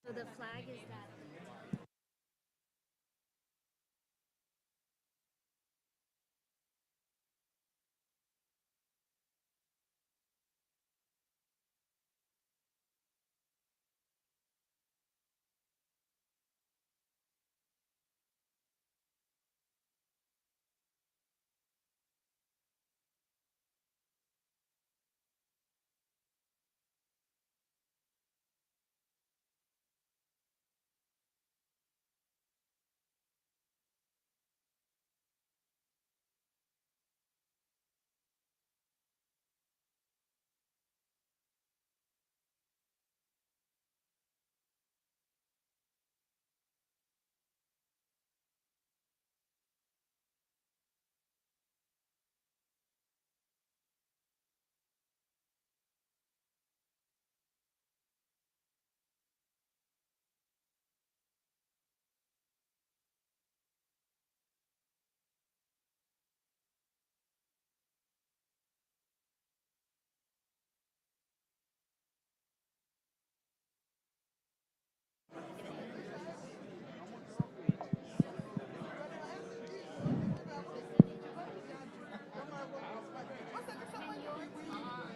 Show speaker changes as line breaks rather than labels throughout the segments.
So the flag is that.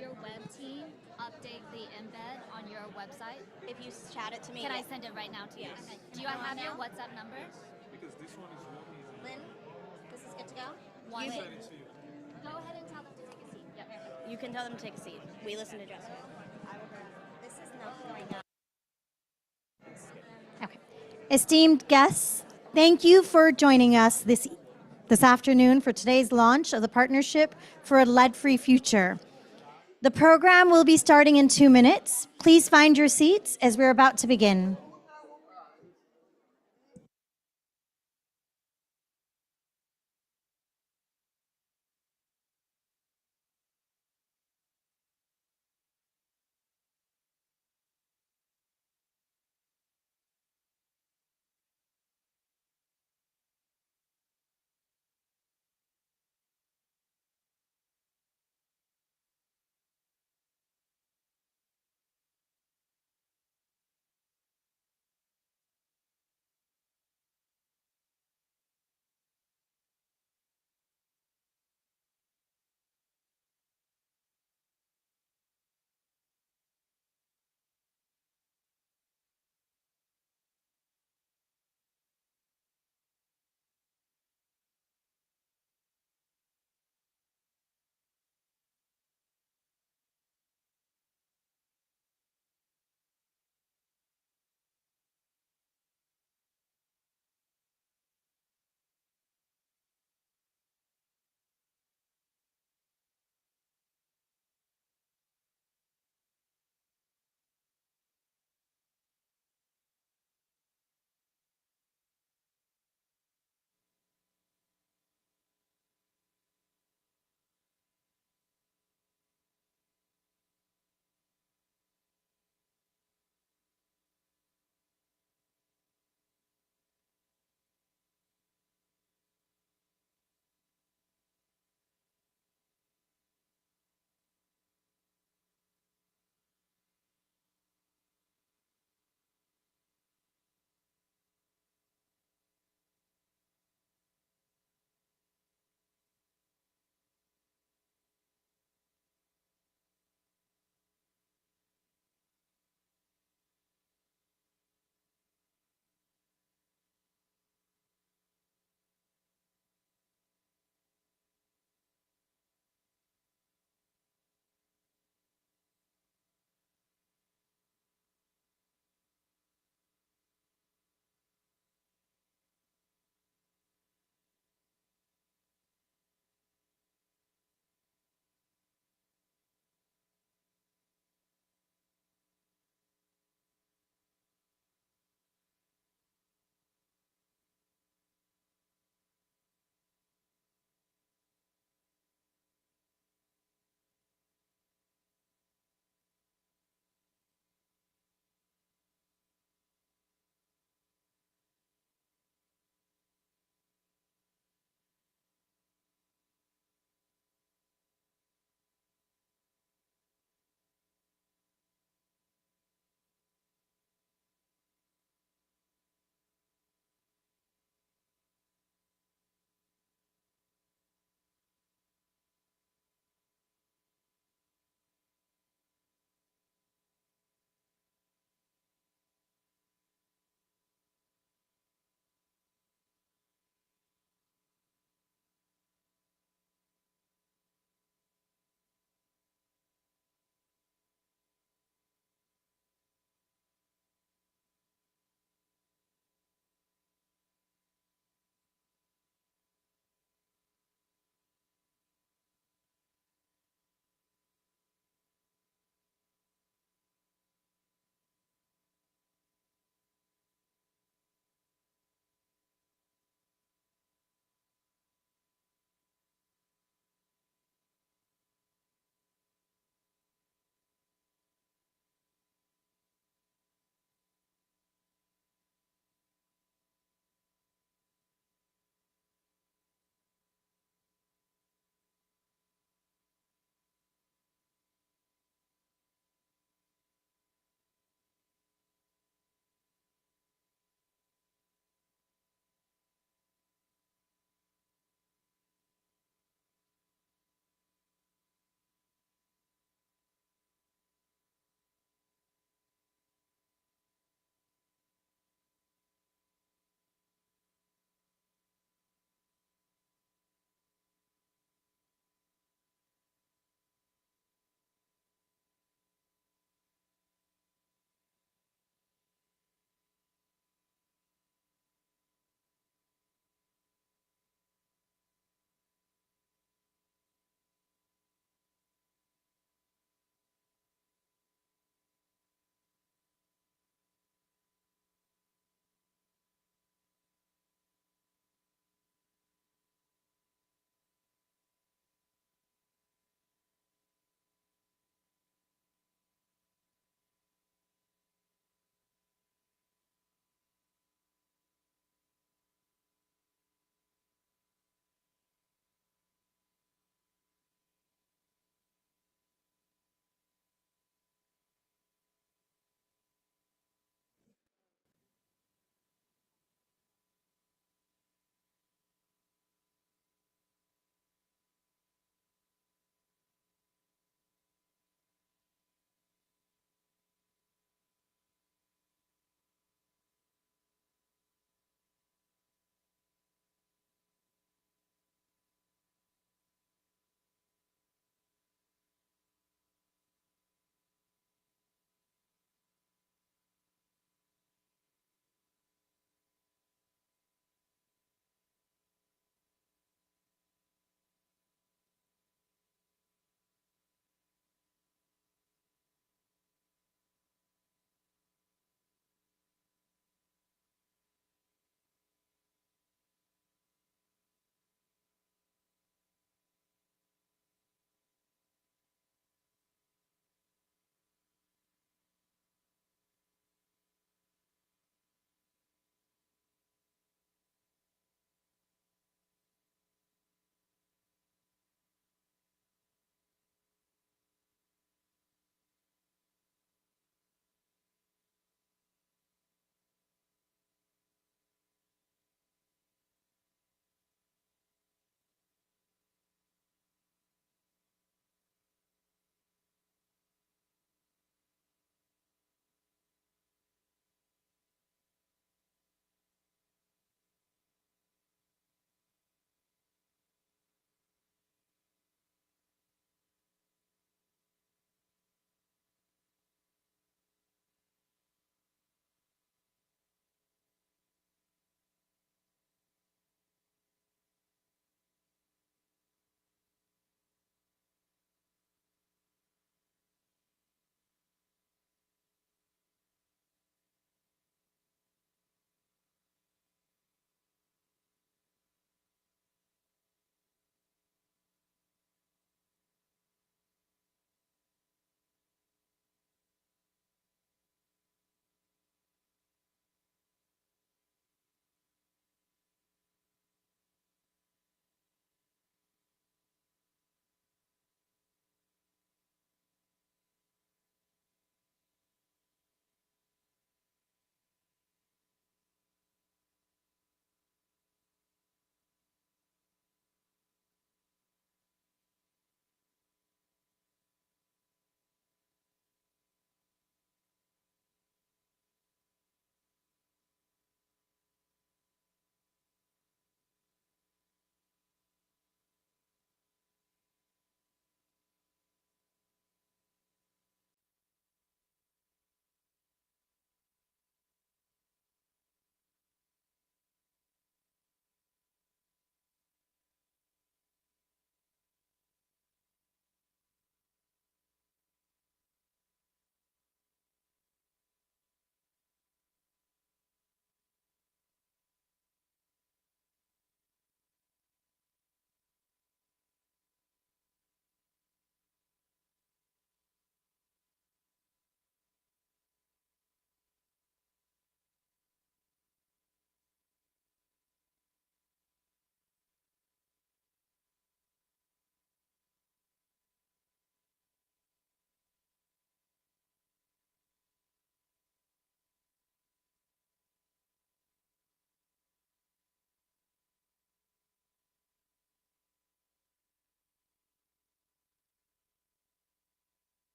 Your web team update the embed on your website?
If you chat it to me.
Can I send it right now to you?
Yes.
Okay. Do I have your WhatsApp number?
Because this one is real easy.
Lynn, this is good to go?
One.
You,
Send it to you.
Go ahead and tell them to take a seat. Yep.
you can tell them to take a seat. We listen to Jessica. This is not going out.
Okay. Esteemed guests, thank you for joining us this afternoon for today's launch of the Partnership for a Lead-Free Future. The program will be starting in 2 minutes. Please find your seats as we're about to begin.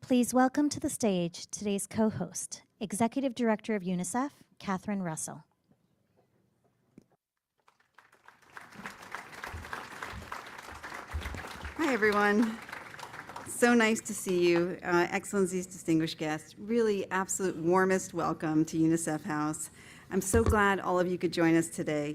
Please welcome to the stage today's co-host, Executive Director of UNICEF, Catherine Russell.
Hi, everyone. So nice to see you. Excellencies, distinguished guests, really absolute warmest welcome to UNICEF House. I'm so glad all of you could join us today.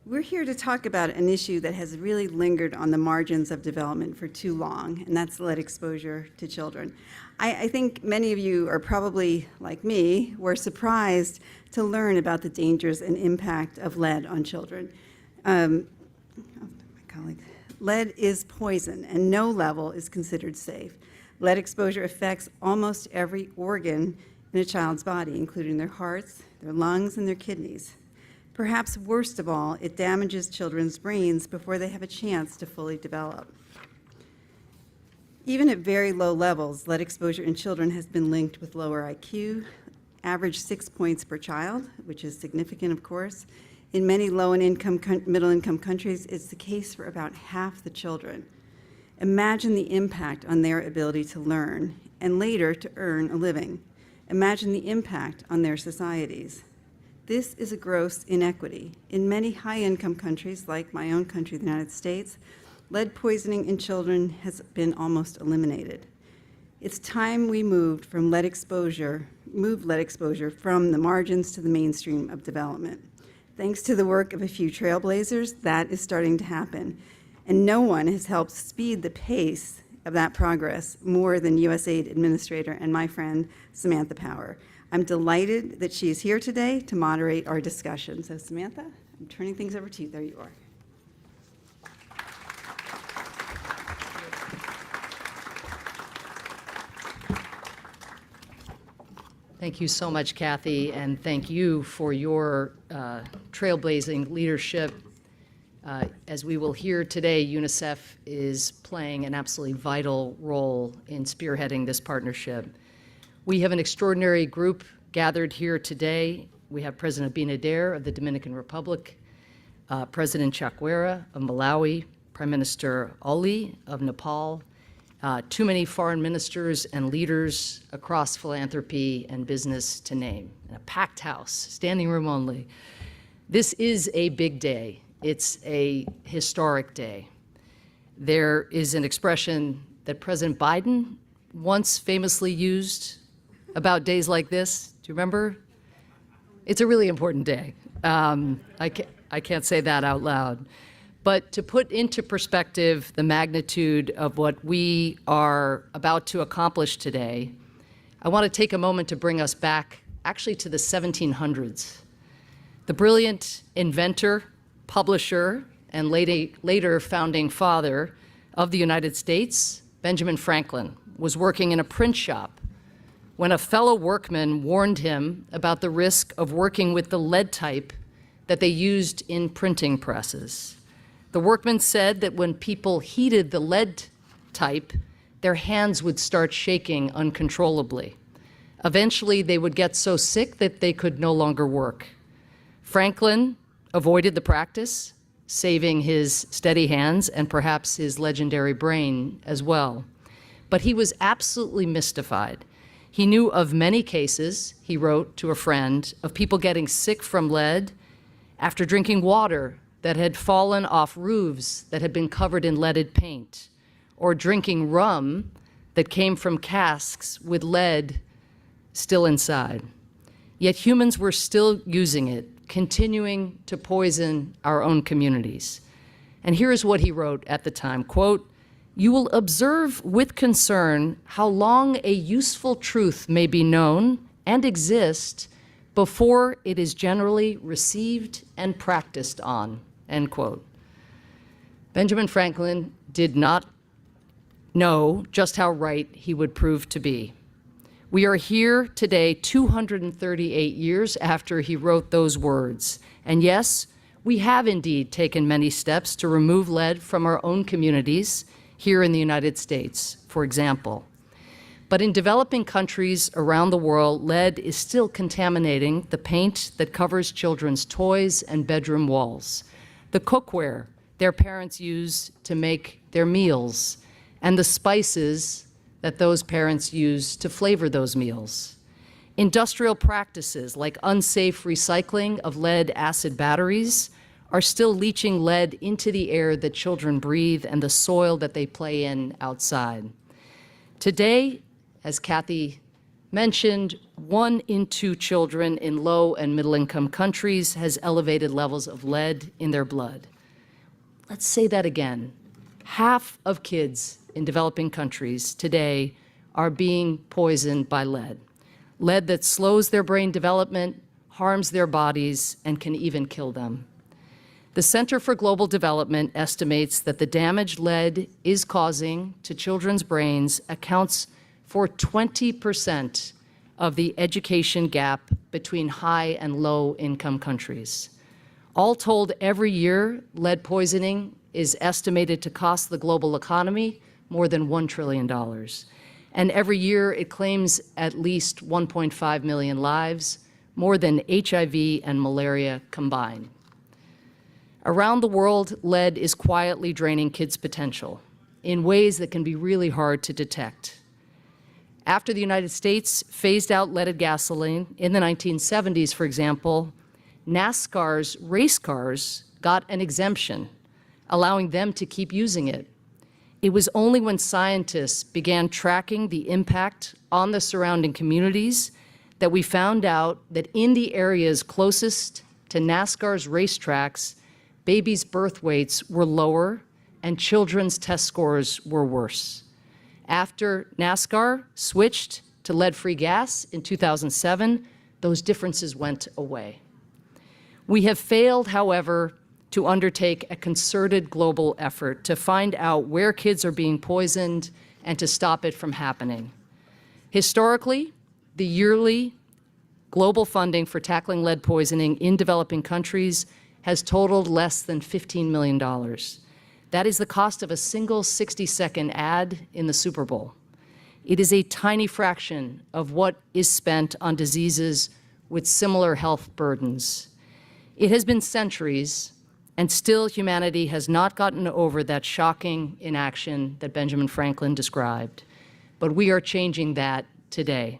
We're here to talk about an issue that has really lingered on the margins of development for too long, and that's lead exposure to children. I think many of you are probably, like me, were surprised to learn about the dangers and impact of lead on children. My colleague. Lead is poison, and no level is considered safe. Lead exposure affects almost every organ in a child's body, including their hearts, their lungs, and their kidneys. Perhaps worst of all, it damages children's brains before they have a chance to fully develop. Even at very low levels, lead exposure in children has been linked with lower IQ, average 6 points per child, which is significant, of course. In many low and middle-income countries, it's the case for about half the children. Imagine the impact on their ability to learn and later to earn a living. Imagine the impact on their societies. This is a gross inequity. In many high-income countries, like my own country, the United States, lead poisoning in children has been almost eliminated. It's time we moved lead exposure from the margins to the mainstream of development. Thanks to the work of a few trailblazers, that is starting to happen. And no one has helped speed the pace of that progress more than USAID Administrator and my friend, Samantha Power. I'm delighted that she is here today to moderate our discussion. So Samantha, I'm turning things over to you. There you are.
Thank you so much, Kathy, and thank you for your trailblazing leadership. As we will hear today, UNICEF is playing an absolutely vital role in spearheading this partnership. We have an extraordinary group gathered here today. We have President Abinader of the Dominican Republic, President Chakwera of Malawi, Prime Minister Ali of Nepal, too many foreign ministers and leaders across philanthropy and business to name. A packed house, standing room only. This is a big day. It's a historic day. There is an expression that President Biden once famously used about days like this. Do you remember? It's a really important day. I can't say that out loud. But to put into perspective the magnitude of what we are about to accomplish today, I want to take a moment to bring us back actually to the 1700s. The brilliant inventor, publisher, and later founding father of the United States, Benjamin Franklin, was working in a print shop when a fellow workman warned him about the risk of working with the lead type that they used in printing presses. The workman said that when people heated the lead type, their hands would start shaking uncontrollably. Eventually, they would get so sick that they could no longer work. Franklin avoided the practice, saving his steady hands and perhaps his legendary brain as well. But he was absolutely mystified. He knew of many cases, he wrote to a friend, of people getting sick from lead after drinking water that had fallen off roofs that had been covered in leaded paint, or drinking rum that came from casks with lead still inside. Yet humans were still using it, continuing to poison our own communities. And here is what he wrote at the time, quote, "You will observe with concern how long a useful truth may be known and exist before it is generally received and practiced on," end quote. Benjamin Franklin did not know just how right he would prove to be. We are here today 238 years after he wrote those words. And yes, we have indeed taken many steps to remove lead from our own communities here in the United States, for example. But in developing countries around the world, lead is still contaminating the paint that covers children's toys and bedroom walls, the cookware their parents use to make their meals, and the spices that those parents use to flavor those meals. Industrial practices like unsafe recycling of lead acid batteries are still leaching lead into the air that children breathe and the soil that they play in outside. Today, as Kathy mentioned, 1 in 2 children in low and middle-income countries has elevated levels of lead in their blood. Let's say that again. Half of kids in developing countries today are being poisoned by lead. Lead that slows their brain development, harms their bodies, and can even kill them. The Center for Global Development estimates that the damage lead is causing to children's brains accounts for 20% of the education gap between high and low income countries. All told, every year, lead poisoning is estimated to cost the global economy more than $1 trillion. And every year it claims at least 1.5 million lives, more than HIV and malaria combined. Around the world, lead is quietly draining kids' potential in ways that can be really hard to detect. After the United States phased out leaded gasoline in the 1970s, for example, NASCAR's race cars got an exemption, allowing them to keep using it. It was only when scientists began tracking the impact on the surrounding communities that we found out that in the areas closest to NASCAR's racetracks, babies' birth weights were lower and children's test scores were worse. After NASCAR switched to lead-free gas in 2007, those differences went away. We have failed, however, to undertake a concerted global effort to find out where kids are being poisoned and to stop it from happening. Historically, the yearly global funding for tackling lead poisoning in developing countries has totaled less than $15 million. That is the cost of a single 60-second ad in the Super Bowl. It is a tiny fraction of what is spent on diseases with similar health burdens. It has been centuries, and still humanity has not gotten over that shocking inaction that Benjamin Franklin described. But we are changing that today.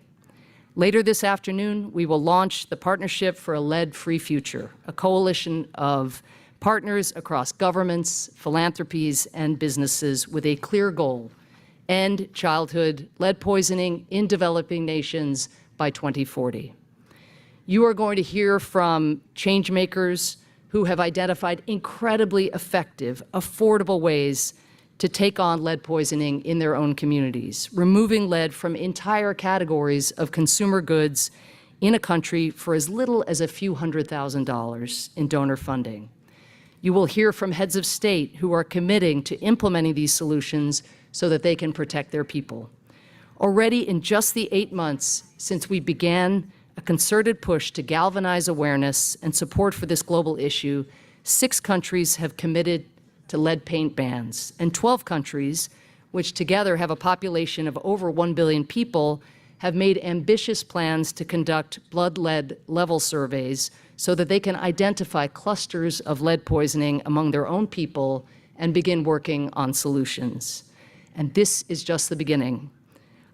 Later this afternoon, we will launch the Partnership for a Lead-Free Future, a coalition of partners across governments, philanthropies, and businesses with a clear goal: end childhood lead poisoning in developing nations by 2040. You are going to hear from change makers who have identified incredibly effective, affordable ways to take on lead poisoning in their own communities, removing lead from entire categories of consumer goods in a country for as little as a few $100,000 in donor funding. You will hear from heads of state who are committing to implementing these solutions so that they can protect their people. Already in just the 8 months since we began a concerted push to galvanize awareness and support for this global issue, 6 countries have committed to lead paint bans, and 12 countries, which together have a population of over 1 billion people, have made ambitious plans to conduct blood lead level surveys so that they can identify clusters of lead poisoning among their own people and begin working on solutions. And this is just the beginning.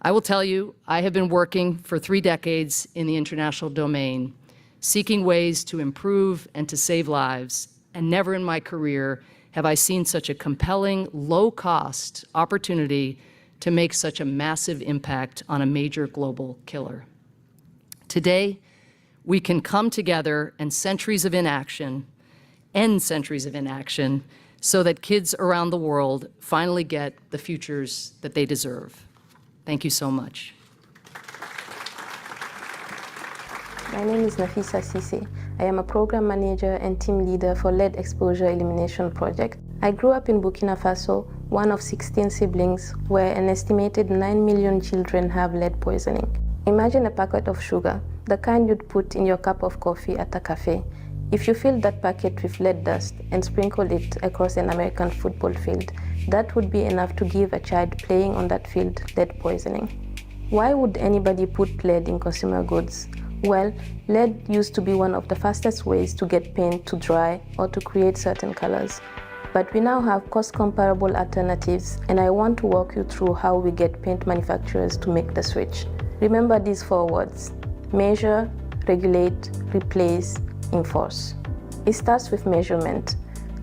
I will tell you, I have been working for 3 decades in the international domain, seeking ways to improve and to save lives, and never in my career have I seen such a compelling, low-cost opportunity to make such a massive impact on a major global killer. Today, we can come together and end centuries of inaction, so that kids around the world finally get the futures that they deserve. Thank you so much.
My name is Nafisa Sisi. I am a program manager and team leader for Lead Exposure Elimination Project. I grew up in Burkina Faso, one of 16 siblings, where an estimated 9 million children have lead poisoning. Imagine a packet of sugar, the kind you'd put in your cup of coffee at a cafe. If you fill that packet with lead dust and sprinkle it across an American football field, that would be enough to give a child playing on that field lead poisoning. Why would anybody put lead in consumer goods? Well, lead used to be one of the fastest ways to get paint to dry or to create certain colors. But we now have cost-comparable alternatives, and I want to walk you through how we get paint manufacturers to make the switch. Remember these 4 words: measure, regulate, replace, enforce. It starts with measurement,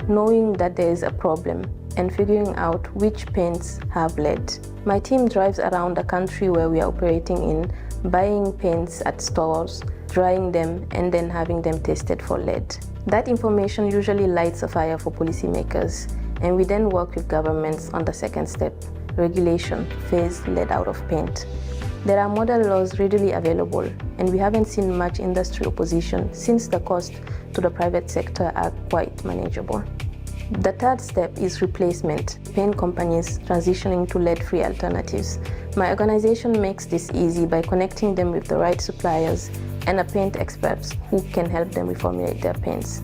knowing that there is a problem and figuring out which paints have lead. My team drives around the country where we are operating in, buying paints at stores, drying them, and then having them tested for lead. That information usually lights a fire for policymakers, and we then work with governments on the second step, regulation, phase lead out of paint. There are model laws readily available, and we haven't seen much industry opposition since the cost to the private sector are quite manageable. The third step is replacement, paint companies transitioning to lead-free alternatives. My organization makes this easy by connecting them with the right suppliers and paint experts who can help them reformulate their paints.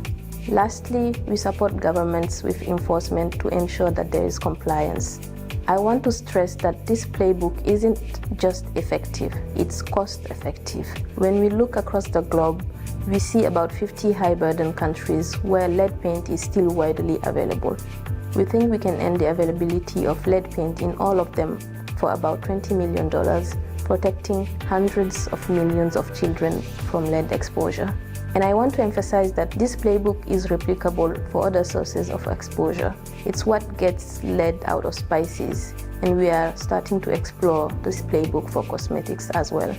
Lastly, we support governments with enforcement to ensure that there is compliance. I want to stress that this playbook isn't just effective, it's cost-effective. When we look across the globe, we see about 50 high-burden countries where lead paint is still widely available. We think we can end the availability of lead paint in all of them for about $20 million, protecting hundreds of millions of children from lead exposure. And I want to emphasize that this playbook is replicable for other sources of exposure. It's what gets lead out of spices, and we are starting to explore this playbook for cosmetics as well.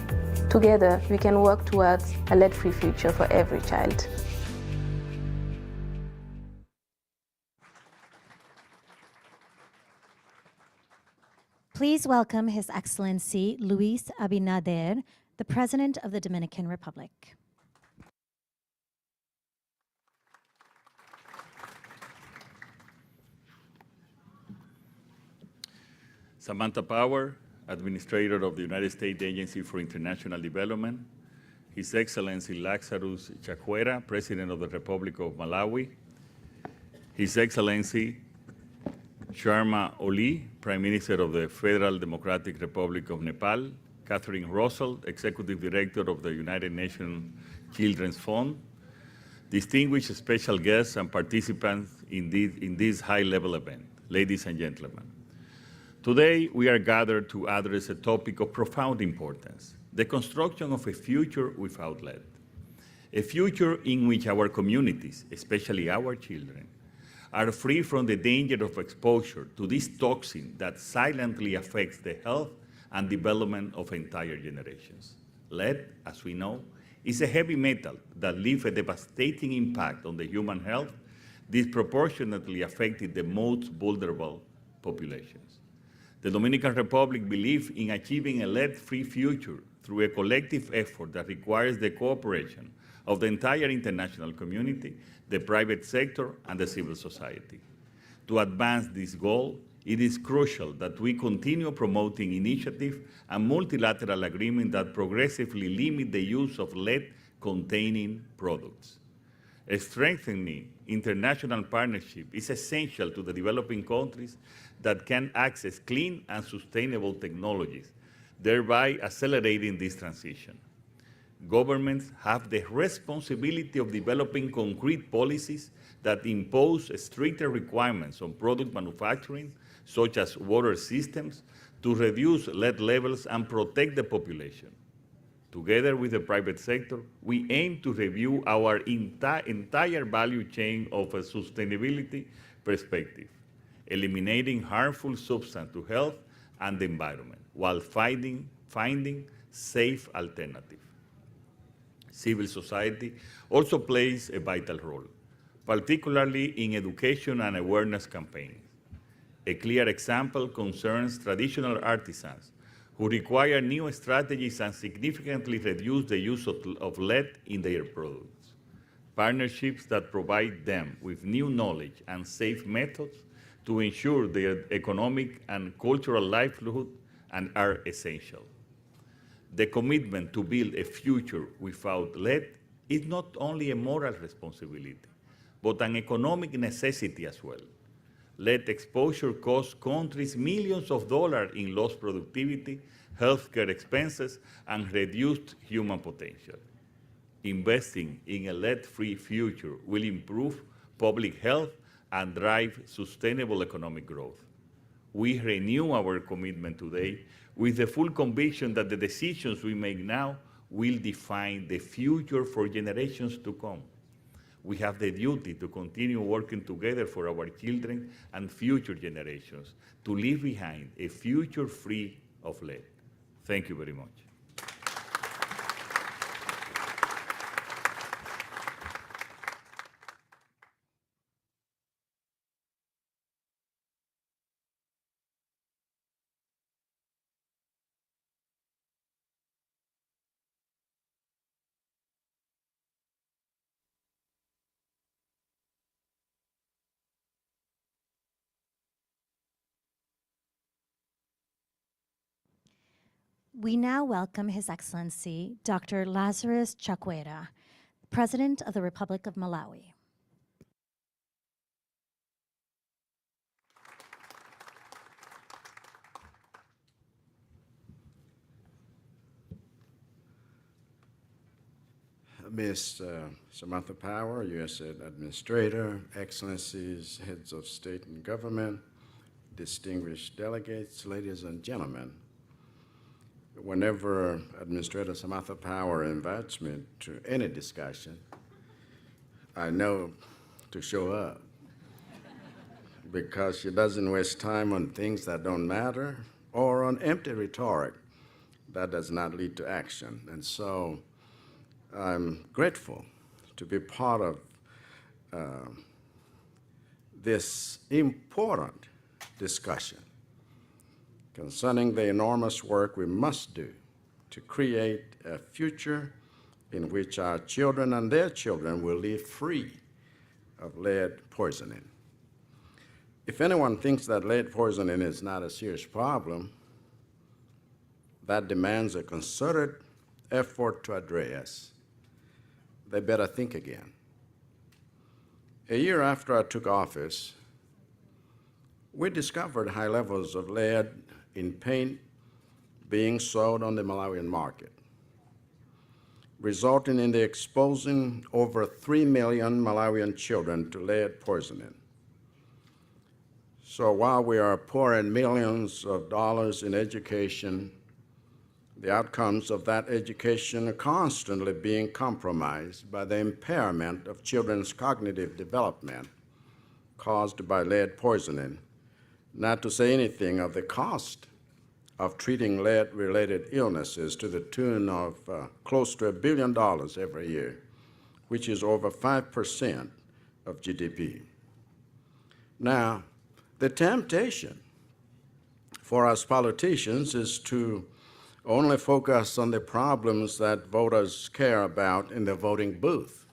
Together, we can work towards a lead-free future for every child.
Please welcome His Excellency Luis Abinader, the President of the Dominican Republic.
Samantha Power, Administrator of the United States Agency for International Development, His Excellency Lazarus Chakwera, President of the Republic of Malawi, His Excellency Sharma Oli, Prime Minister of the Federal Democratic Republic of Nepal, Catherine Russell, Executive Director of the United Nations Children's Fund, distinguished special guests and participants in this high-level event, ladies and gentlemen. Today, we are gathered to address a topic of profound importance, the construction of a future without lead, a future in which our communities, especially our children, are free from the danger of exposure to this toxin that silently affects the health and development of entire generations. Lead, as we know, is a heavy metal that leaves a devastating impact on the human health, disproportionately affecting the most vulnerable populations. The Dominican Republic believes in achieving a lead-free future through a collective effort that requires the cooperation of the entire international community, the private sector, and the civil society. To advance this goal, it is crucial that we continue promoting initiatives and multilateral agreements that progressively limit the use of lead-containing products. Strengthening international partnership is essential to the developing countries that can access clean and sustainable technologies, thereby accelerating this transition. Governments have the responsibility of developing concrete policies that impose stricter requirements on product manufacturing, such as water systems, to reduce lead levels and protect the population. Together with the private sector, we aim to review our entire value chain of a sustainability perspective, eliminating harmful substances to health and the environment, while finding safe alternatives. Civil society also plays a vital role, particularly in education and awareness campaigns. A clear example concerns traditional artisans who require new strategies and significantly reduce the use of lead in their products. Partnerships that provide them with new knowledge and safe methods to ensure their economic and cultural livelihood and are essential. The commitment to build a future without lead is not only a moral responsibility, but an economic necessity as well. Lead exposure costs countries millions of dollars in lost productivity, healthcare expenses, and reduced human potential. Investing in a lead-free future will improve public health and drive sustainable economic growth. We renew our commitment today with the full conviction that the decisions we make now will define the future for generations to come. We have the duty to continue working together for our children and future generations to leave behind a future free of lead. Thank you very much.
We now welcome His Excellency, Dr. Lazarus Chakwera, President of the Republic of Malawi.
Ms. Samantha Power, U.S. Administrator, Excellencies, Heads of State and Government, distinguished delegates, ladies and gentlemen, whenever Administrator Samantha Power invites me to any discussion, I know to show up because she doesn't waste time on things that don't matter or on empty rhetoric that does not lead to action. And so I'm grateful to be part of this important discussion concerning the enormous work we must do to create a future in which our children and their children will live free of lead poisoning. If anyone thinks that lead poisoning is not a serious problem, that demands a concerted effort to address, they better think again. A year after I took office, we discovered high levels of lead in paint being sold on the Malawian market, resulting in the exposing over 3 million Malawian children to lead poisoning. So while we are pouring millions of dollars in education, the outcomes of that education are constantly being compromised by the impairment of children's cognitive development caused by lead poisoning, not to say anything of the cost of treating lead-related illnesses to the tune of close to $1 billion every year, which is over 5% of GDP. Now, the temptation for us politicians is to only focus on the problems that voters care about in the voting booth,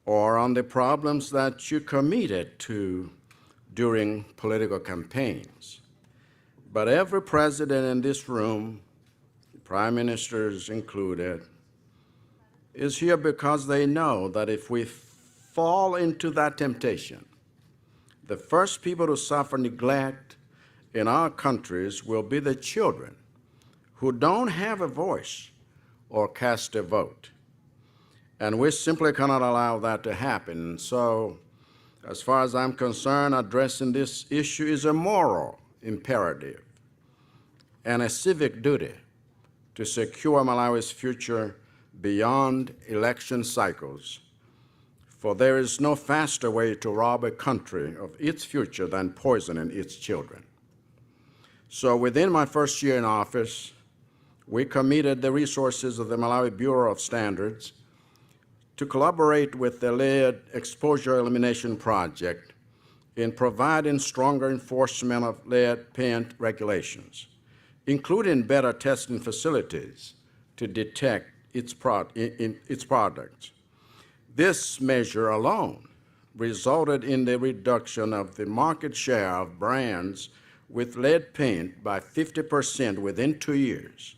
or on the problems that you committed to during political campaigns. But every president in this room, prime ministers included, is here because they know that if we fall into that temptation, the first people to suffer neglect in our countries will be the children who don't have a voice or cast a vote. And we simply cannot allow that to happen. So, as far as I'm concerned, addressing this issue is a moral imperative and a civic duty to secure Malawi's future beyond election cycles. For there is no faster way to rob a country of its future than poisoning its children. So within my first year in office, we committed the resources of the Malawi Bureau of Standards to collaborate with the Lead Exposure Elimination Project in providing stronger enforcement of lead paint regulations, including better testing facilities to detect its products. This measure alone resulted in the reduction of the market share of brands with lead paint by 50% within 2 years,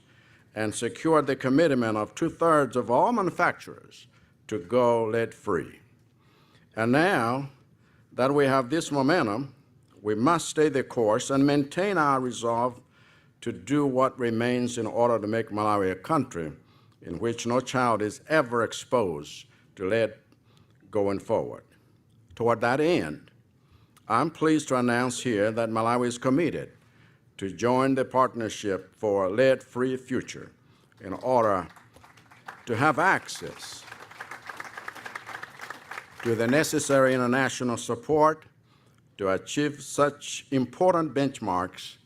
and secured the commitment of 2/3 of all manufacturers to go lead-free. And now that we have this momentum, we must stay the course and maintain our resolve to do what remains in order to make Malawi a country in which no child is ever exposed to lead going forward. toward that end. I'm pleased to announce here that Malawi is committed to join the Partnership for a Lead-Free Future in order to have access to the necessary international support to achieve such important benchmarks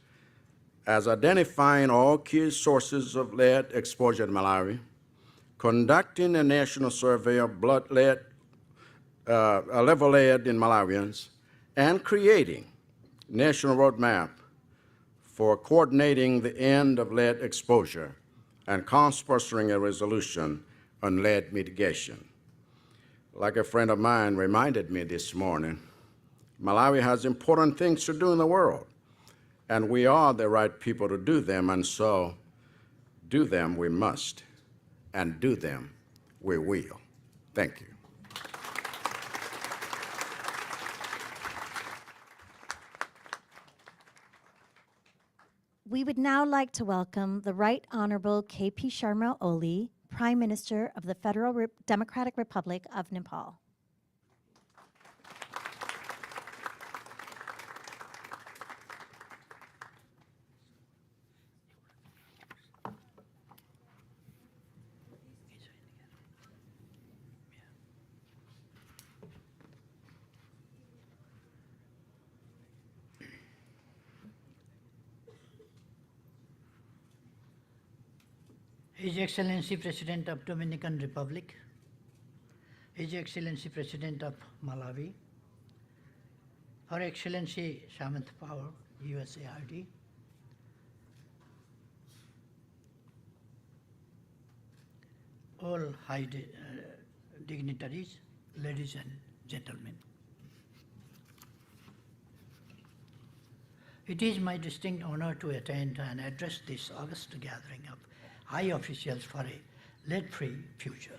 as identifying all key sources of lead exposure in Malawi, conducting a national survey of blood lead, level lead in Malawians, and creating a national roadmap for coordinating the end of lead exposure and sponsoring a resolution on lead mitigation. Like a friend of mine reminded me this morning, Malawi has important things to do in the world, and we are the right people to do them, and so do them we must, and do them we will. Thank you.
We would now like to welcome the Right Honorable K.P. Sharma Oli, Prime Minister of the Federal Democratic Republic of Nepal.
His Excellency President of Dominican Republic, His Excellency President of Malawi, Her Excellency Samantha Power, USAID, all high dignitaries, ladies and gentlemen. It is my distinct honor to attend and address this august gathering of high officials for a lead-free future.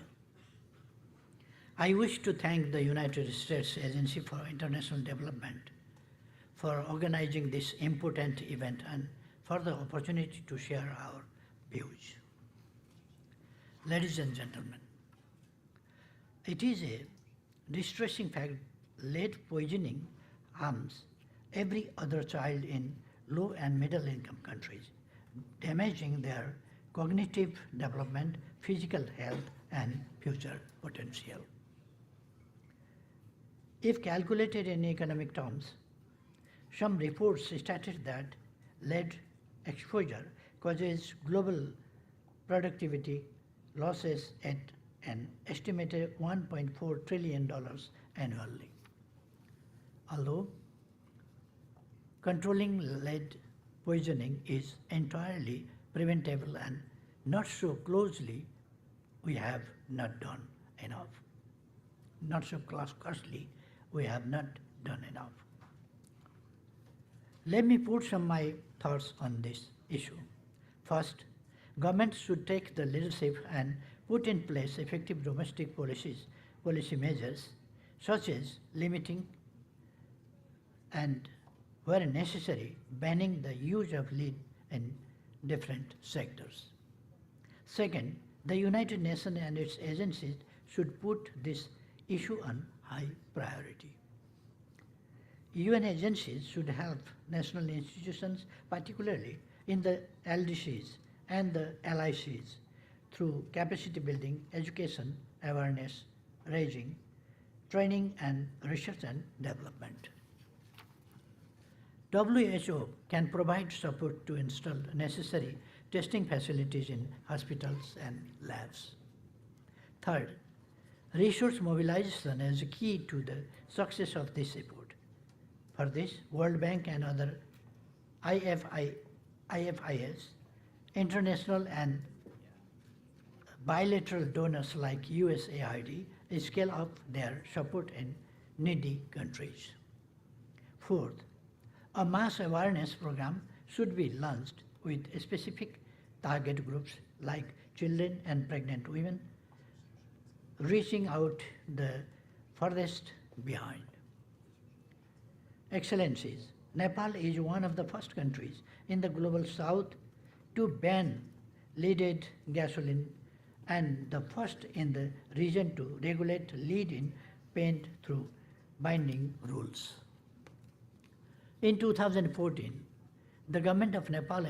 I wish to thank the United States Agency for International Development for organizing this important event and for the opportunity to share our views. Ladies and gentlemen, it is a distressing fact lead poisoning harms every other child in low and middle income countries, damaging their cognitive development, physical health, and future potential. If calculated in economic terms, some reports stated that lead exposure causes global productivity losses at an estimated $1.4 trillion annually. Although controlling lead poisoning is entirely preventable and not so closely, we have not done enough. Not so costly, we have not done enough. Let me put some of my thoughts on this issue. First, governments should take the leadership and put in place effective domestic policy measures, such as limiting and, where necessary, banning the use of lead in different sectors. Second, the United Nations and its agencies should put this issue on high priority. UN agencies should help national institutions, particularly in the LDCs and the LICs, through capacity building, education, awareness raising, training, and research and development. WHO can provide support to install necessary testing facilities in hospitals and labs. Third, resource mobilization is a key to the success of this effort. For this, World Bank and other IFIs, international and bilateral donors like USAID scale up their support in needy countries. Fourth, a mass awareness program should be launched with specific target groups like children and pregnant women, reaching out the furthest behind. Excellencies, Nepal is one of the first countries in the global south to ban leaded gasoline and the first in the region to regulate lead in paint through binding rules. In 2014, the government of Nepal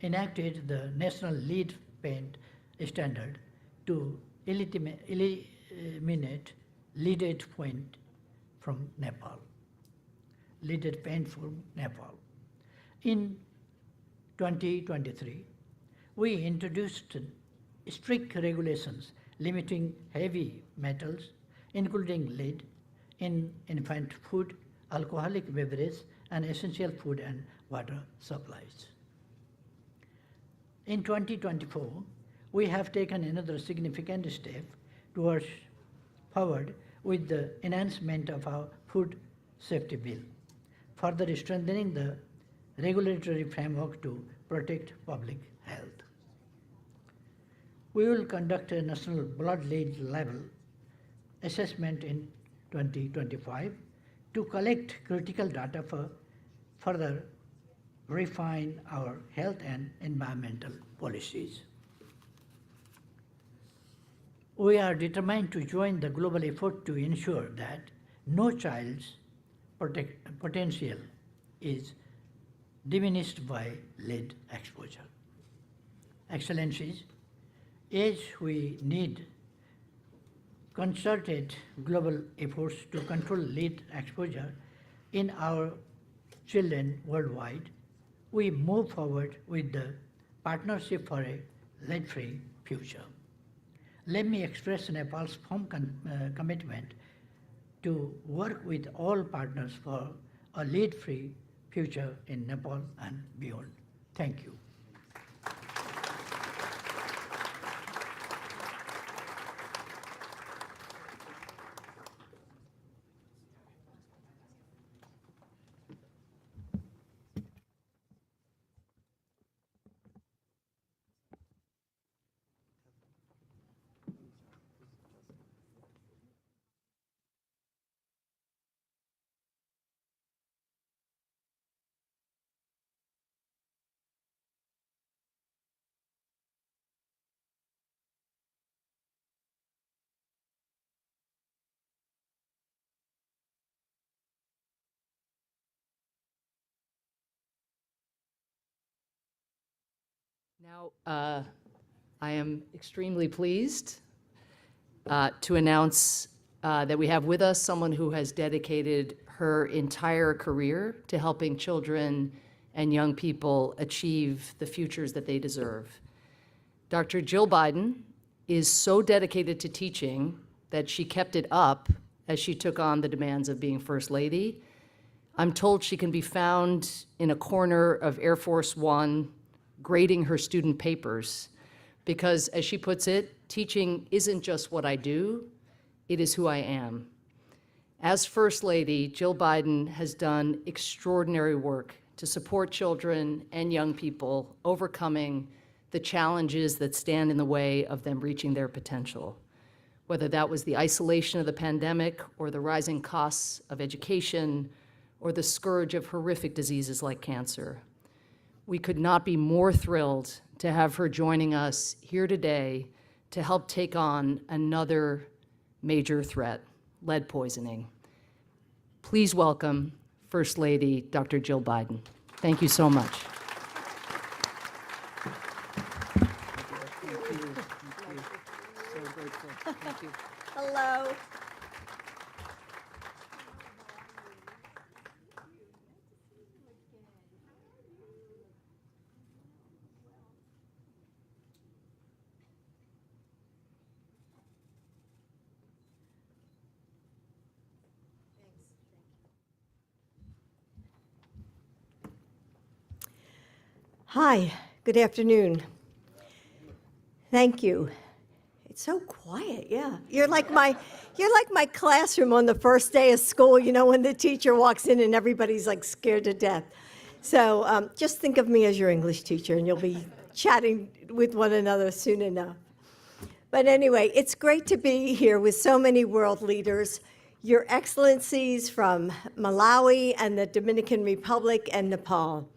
enacted the national lead paint standard to eliminate leaded paint from Nepal. Leaded paint from Nepal. In 2023, we introduced strict regulations limiting heavy metals, including lead, in infant food, alcoholic beverage, and essential food and water supplies. In 2024, we have taken another significant step forward with the enhancement of our food safety bill, further strengthening the regulatory framework to protect public health. We will conduct a national blood lead level assessment in 2025 to collect critical data for further refine our health and environmental policies. We are determined to join the global effort to ensure that no child's potential is diminished by lead exposure. Excellencies, as we need concerted global efforts to control lead exposure in our children worldwide, we move forward with the Partnership for a Lead-Free Future. Let me express Nepal's firm commitment to work with all partners for a lead-free future in Nepal and beyond. Thank you.
Now, I am extremely pleased to announce that we have with us someone who has dedicated her entire career to helping children and young people achieve the futures that they deserve. Dr. Jill Biden is so dedicated to teaching that she kept it up as she took on the demands of being First Lady. I'm told she can be found in a corner of Air Force One grading her student papers because, as she puts it, teaching isn't just what I do, it is who I am. As First Lady, Jill Biden has done extraordinary work to support children and young people overcoming the challenges that stand in the way of them reaching their potential, whether that was the isolation of the pandemic or the rising costs of education or the scourge of horrific diseases like cancer. We could not be more thrilled to have her joining us here today to help take on another major threat, lead poisoning. Please welcome First Lady Dr. Jill Biden. Thank you so much.
Hello.
Hi, good afternoon. Thank you. It's so quiet, yeah. You're like my classroom on the first day of school, you know, when the teacher walks in and everybody's like scared to death. So just think of me as your English teacher and you'll be chatting with one another soon enough. But anyway, it's great to be here with so many world leaders, Your Excellencies from Malawi and the Dominican Republic and Nepal,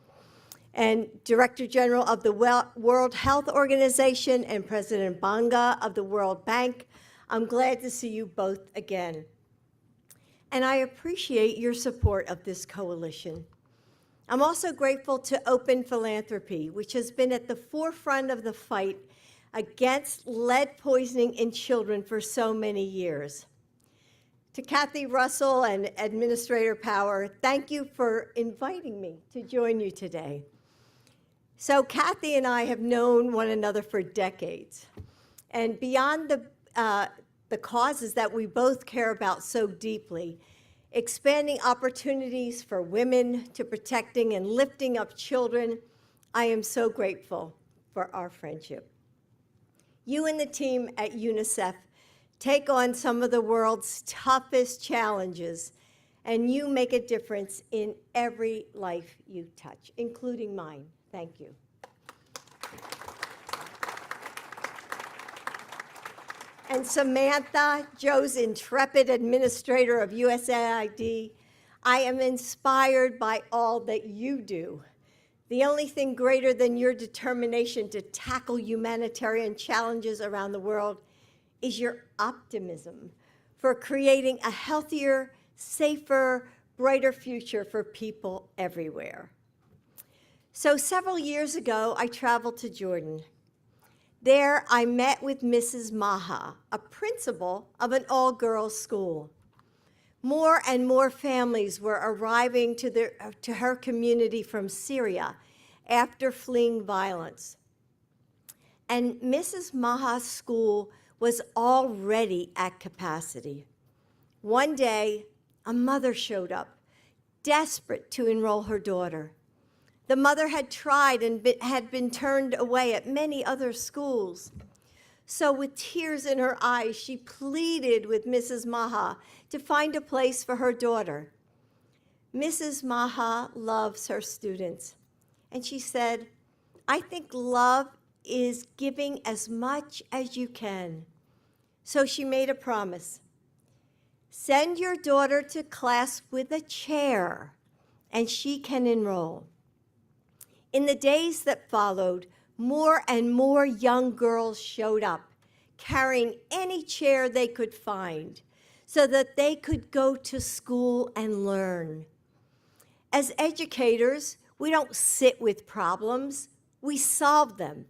and Director General of the World Health Organization and President Banga of the World Bank. I'm glad to see you both again. and I appreciate your support of this coalition. I'm also grateful to Open Philanthropy, which has been at the forefront of the fight against lead poisoning in children for so many years. To Kathy Russell and Administrator Power, thank you for inviting me to join you today. So Kathy and I have known one another for decades. And beyond the causes that we both care about so deeply, expanding opportunities for women to protecting and lifting up children, I am so grateful for our friendship. You and the team at UNICEF take on some of the world's toughest challenges, and you make a difference in every life you touch, including mine. Thank you. And Samantha, Joe's intrepid administrator of USAID, I am inspired by all that you do. The only thing greater than your determination to tackle humanitarian challenges around the world is your optimism for creating a healthier, safer, brighter future for people everywhere. So several years ago, I traveled to Jordan. There, I met with Mrs. Maha, a principal of an all-girls school. More and more families were arriving to her community from Syria after fleeing violence. And Mrs. Maha's school was already at capacity. One day, a mother showed up, desperate to enroll her daughter. The mother had tried and had been turned away at many other schools. So with tears in her eyes, she pleaded with Mrs. Maha to find a place for her daughter. Mrs. Maha loves her students, and she said, "I think love is giving as much as you can." So she made a promise. Send your daughter to class with a chair, and she can enroll. In the days that followed, more and more young girls showed up, carrying any chair they could find, so that they could go to school and learn. As educators, we don't sit with problems, we solve them.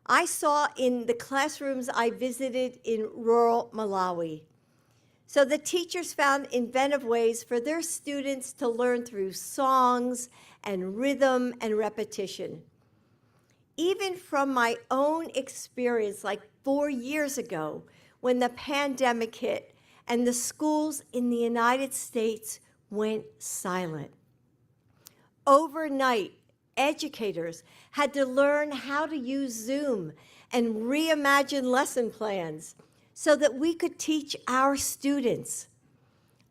I saw in the classrooms I visited in rural Malawi. So the teachers found inventive ways for their students to learn through songs and rhythm and repetition. Even from my own experience, like 4 years ago, when the pandemic hit and the schools in the United States went silent. Overnight, educators had to learn how to use Zoom and reimagine lesson plans so that we could teach our students.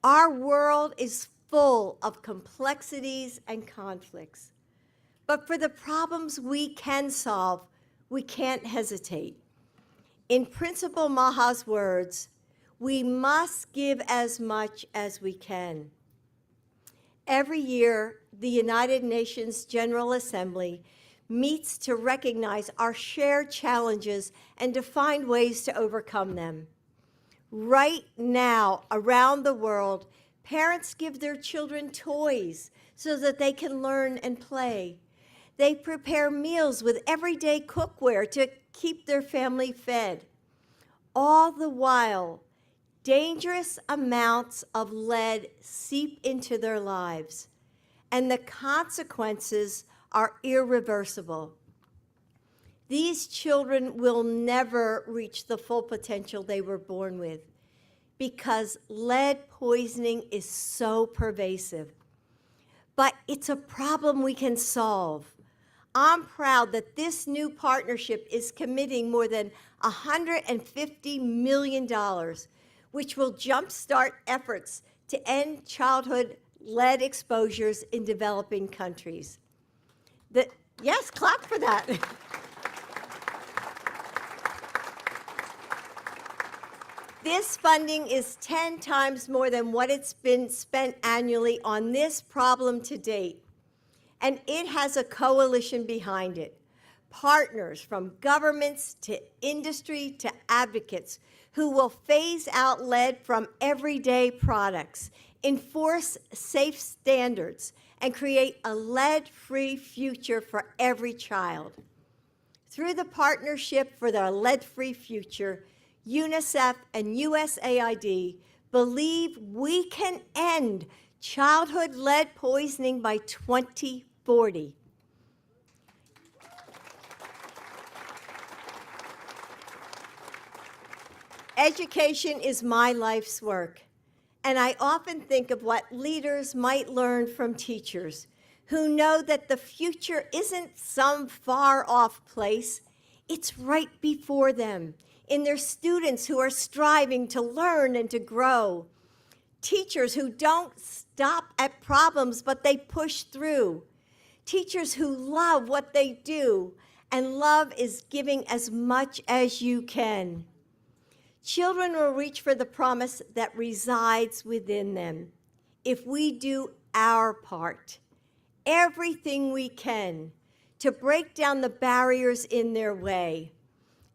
Our world is full of complexities and conflicts. But for the problems we can solve, we can't hesitate. In Principal Maha's words, we must give as much as we can. Every year, the United Nations General Assembly meets to recognize our shared challenges and to find ways to overcome them. Right now, around the world, parents give their children toys so that they can learn and play. They prepare meals with everyday cookware to keep their family fed. All the while, dangerous amounts of lead seep into their lives, and the consequences are irreversible. These children will never reach the full potential they were born with because lead poisoning is so pervasive. But it's a problem we can solve. I'm proud that this new partnership is committing more than $150 million, which will jumpstart efforts to end childhood lead exposures in developing countries. Yes, clap for that. This funding is 10 times more than what it's been spent annually on this problem to date, and it has a coalition behind it. partners from governments to industry to advocates who will phase out lead from everyday products, enforce safe standards, and create a lead-free future for every child. Through the Partnership for the Lead-Free Future, UNICEF and USAID believe we can end childhood lead poisoning by 2040. Education is my life's work, and I often think of what leaders might learn from teachers who know that the future isn't some far-off place. It's right before them, in their students who are striving to learn and to grow. Teachers who don't stop at problems, but they push through. Teachers who love what they do, and love is giving as much as you can. Children will reach for the promise that resides within them if we do our part, everything we can, to break down the barriers in their way.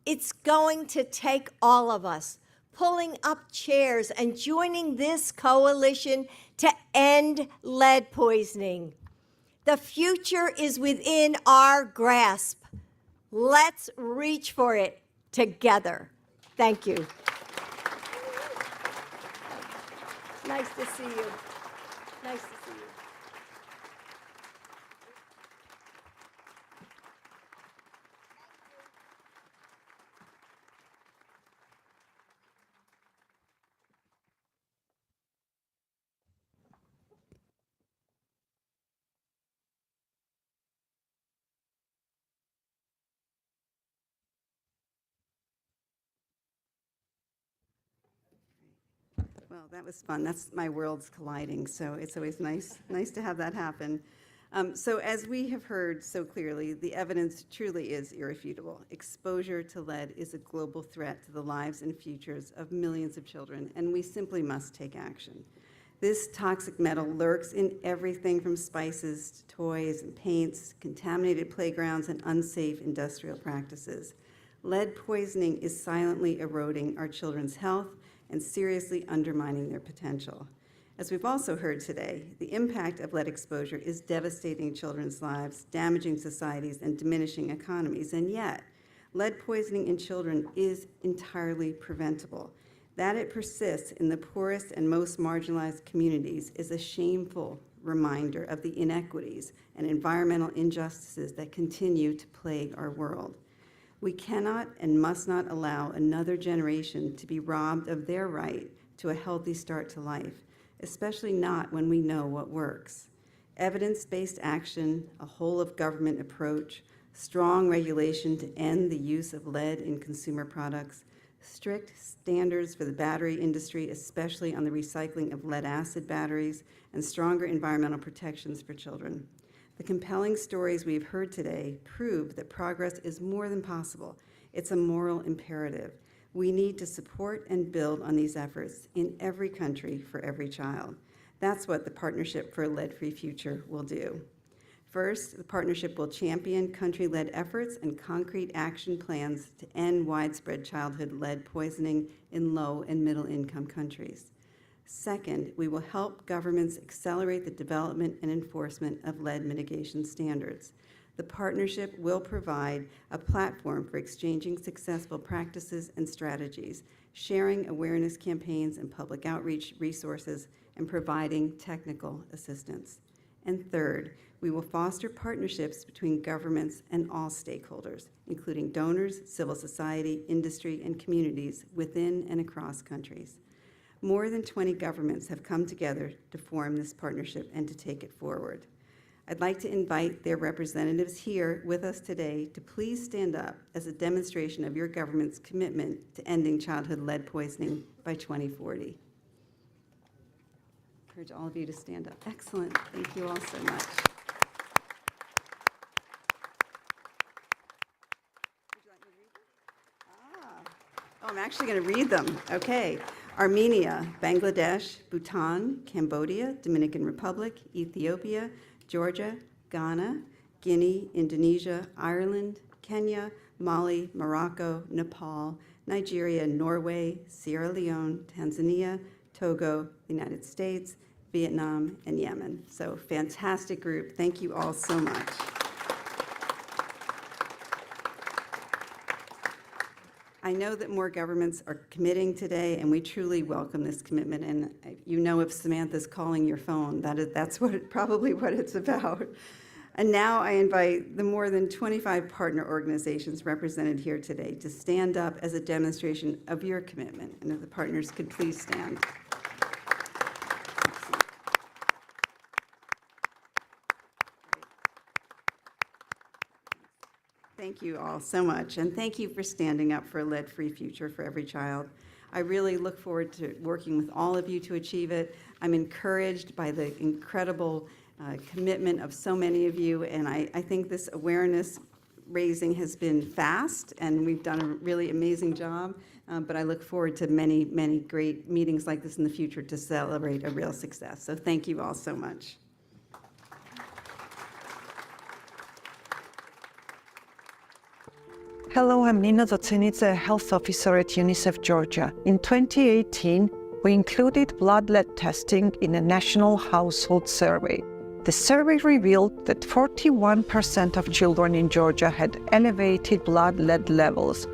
It's going to take all of us pulling up chairs and joining this coalition to end lead poisoning. The future is within our grasp. Let's reach for it together. Thank you. Nice to see you. Nice to see you.
Well, that was fun. That's my worlds colliding, so it's always nice to have that happen. So as we have heard so clearly, the evidence truly is irrefutable. Exposure to lead is a global threat to the lives and futures of millions of children, and we simply must take action. This toxic metal lurks in everything from spices to toys and paints, contaminated playgrounds, and unsafe industrial practices. Lead poisoning is silently eroding our children's health and seriously undermining their potential. As we've also heard today, the impact of lead exposure is devastating children's lives, damaging societies, and diminishing economies, and yet, lead poisoning in children is entirely preventable. That it persists in the poorest and most marginalized communities is a shameful reminder of the inequities and environmental injustices that continue to plague our world. We cannot and must not allow another generation to be robbed of their right to a healthy start to life, especially not when we know what works. Evidence-based action, a whole-of-government approach, strong regulation to end the use of lead in consumer products, strict standards for the battery industry, especially on the recycling of lead-acid batteries, and stronger environmental protections for children. The compelling stories we've heard today prove that progress is more than possible. It's a moral imperative. We need to support and build on these efforts in every country for every child. That's what the Partnership for a Lead-Free Future will do. First, the partnership will champion country-led efforts and concrete action plans to end widespread childhood lead poisoning in low and middle-income countries. Second, we will help governments accelerate the development and enforcement of lead mitigation standards. The partnership will provide a platform for exchanging successful practices and strategies, sharing awareness campaigns and public outreach resources, and providing technical assistance. And third, we will foster partnerships between governments and all stakeholders, including donors, civil society, industry, and communities within and across countries. More than 20 governments have come together to form this partnership and to take it forward. I'd like to invite their representatives here with us today to please stand up as a demonstration of your government's commitment to ending childhood lead poisoning by 2040. I encourage all of you to stand up. Excellent. Thank you all so much. Would you like me to read them? Oh, I'm actually going to read them. Okay. Armenia, Bangladesh, Bhutan, Cambodia, Dominican Republic, Ethiopia, Georgia, Ghana, Guinea, Indonesia, Ireland, Kenya, Mali, Morocco, Nepal, Nigeria, Norway, Sierra Leone, Tanzania, Togo, the United States, Vietnam, and Yemen. So fantastic group. Thank you all so much. I know that more governments are committing today, and we truly welcome this commitment. And you know, if Samantha's calling your phone, that's probably what it's about. And now I invite the more than 25 partner organizations represented here today to stand up as a demonstration of your commitment. And if the partners could please stand. Thank you all so much, and thank you for standing up for a lead-free future for every child. I really look forward to working with all of you to achieve it. I'm encouraged by the incredible commitment of so many of you, and I think this awareness raising has been fast, and we've done a really amazing job, but I look forward to many, many great meetings like this in the future to celebrate a real success. So thank you all so much.
Hello, I'm Nina Zocenidze, health officer at UNICEF Georgia. In 2018, we included blood lead testing in a national household survey. The survey revealed that 41% of children in Georgia had elevated blood lead levels,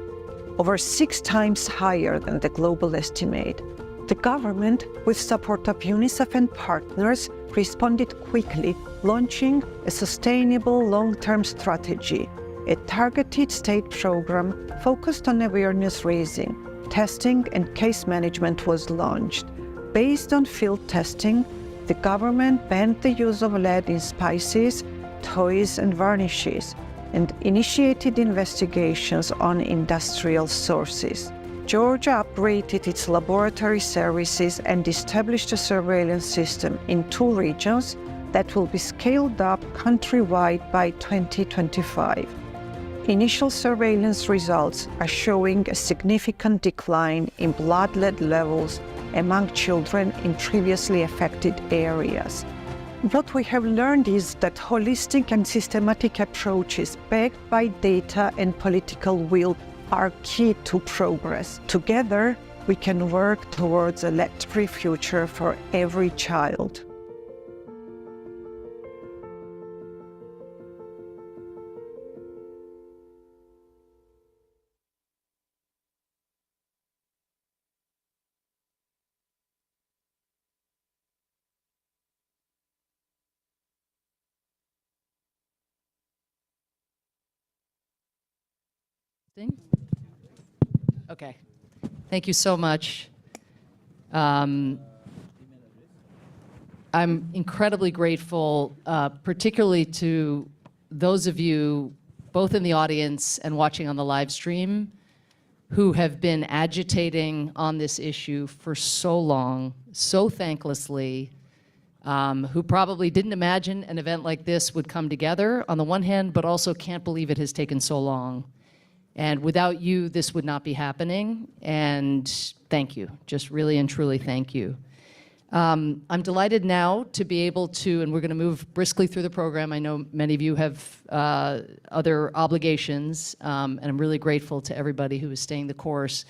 over 6 times higher than the global estimate. The government, with support of UNICEF and partners, responded quickly, launching a sustainable long-term strategy. A targeted state program focused on awareness raising, testing, and case management was launched. Based on field testing, the government banned the use of lead in spices, toys, and varnishes, and initiated investigations on industrial sources. Georgia upgraded its laboratory services and established a surveillance system in 2 regions that will be scaled up countrywide by 2025. Initial surveillance results are showing a significant decline in blood lead levels among children in previously affected areas. What we have learned is that holistic and systematic approaches backed by data and political will are key to progress. Together, we can work towards a lead-free future for every child.
Okay, thank you so much. I'm incredibly grateful, particularly to those of you, both in the audience and watching on the live stream, who have been agitating on this issue for so long, so thanklessly, who probably didn't imagine an event like this would come together on the one hand, but also can't believe it has taken so long. And without you, this would not be happening. And thank you, just really and truly thank you. I'm delighted now to be able to, and we're going to move briskly through the program. I know many of you have other obligations, and I'm really grateful to everybody who is staying the course.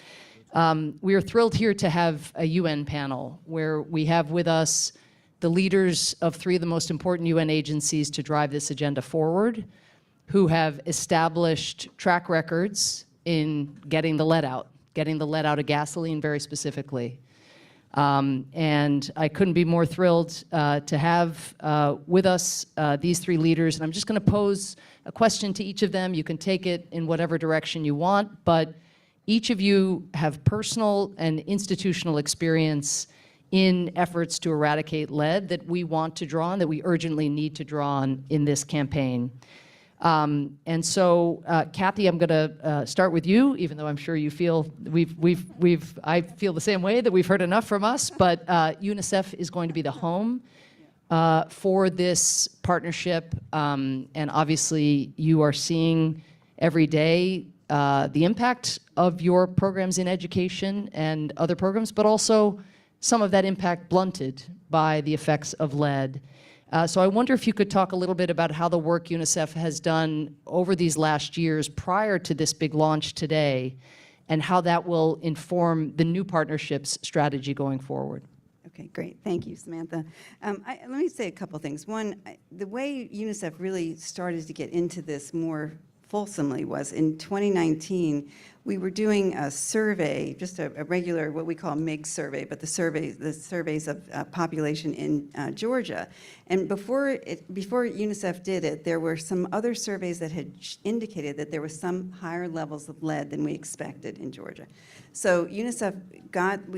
We are thrilled here to have a UN panel where we have with us the leaders of 3 of the most important UN agencies to drive this agenda forward, who have established track records in getting the lead out of gasoline very specifically. And I couldn't be more thrilled to have with us these 3 leaders. And I'm just going to pose a question to each of them. You can take it in whatever direction you want, but each of you have personal and institutional experience in efforts to eradicate lead that we want to draw on, that we urgently need to draw on in this campaign. And so, Kathy, I'm going to start with you, even though I'm sure you feel I feel the same way, that we've heard enough from us. But UNICEF is going to be the home for this partnership, and obviously you are seeing every day the impact of your programs in education and other programs, but also some of that impact blunted by the effects of lead. So I wonder if you could talk a little bit about how the work UNICEF has done over these last years prior to this big launch today, and how that will inform the new partnerships strategy going forward.
Okay, great. Thank you, Samantha. Let me say a couple things. One, the way UNICEF really started to get into this more fulsomely was in 2019. We were doing a survey, just a regular, what we call MIG survey, but the surveys of population in Georgia. And before UNICEF did it, there were some other surveys that had indicated that there was some higher levels of lead than we expected in Georgia. So UNICEF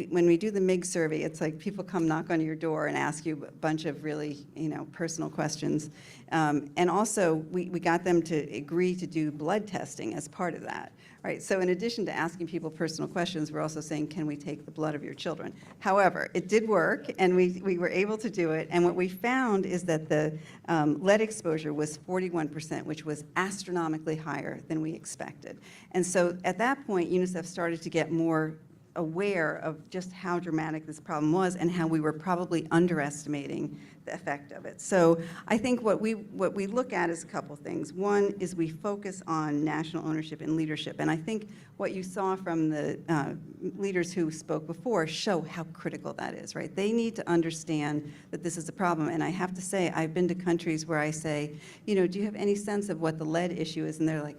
when we do the MIG survey, it's like people come knock on your door and ask you a bunch of really, personal questions. And also, we got them to agree to do blood testing as part of that. Right, so in addition to asking people personal questions, we're also saying, can we take the blood of your children? However, it did work, and we were able to do it, and what we found is that the lead exposure was 41%, which was astronomically higher than we expected. And so at that point, UNICEF started to get more aware of just how dramatic this problem was and how we were probably underestimating the effect of it. So I think what we look at is a couple things. One is we focus on national ownership and leadership, and I think what you saw from the leaders who spoke before show how critical that is, right? They need to understand that this is a problem, and I have to say, I've been to countries where I say, do you have any sense of what the lead issue is? And they're like,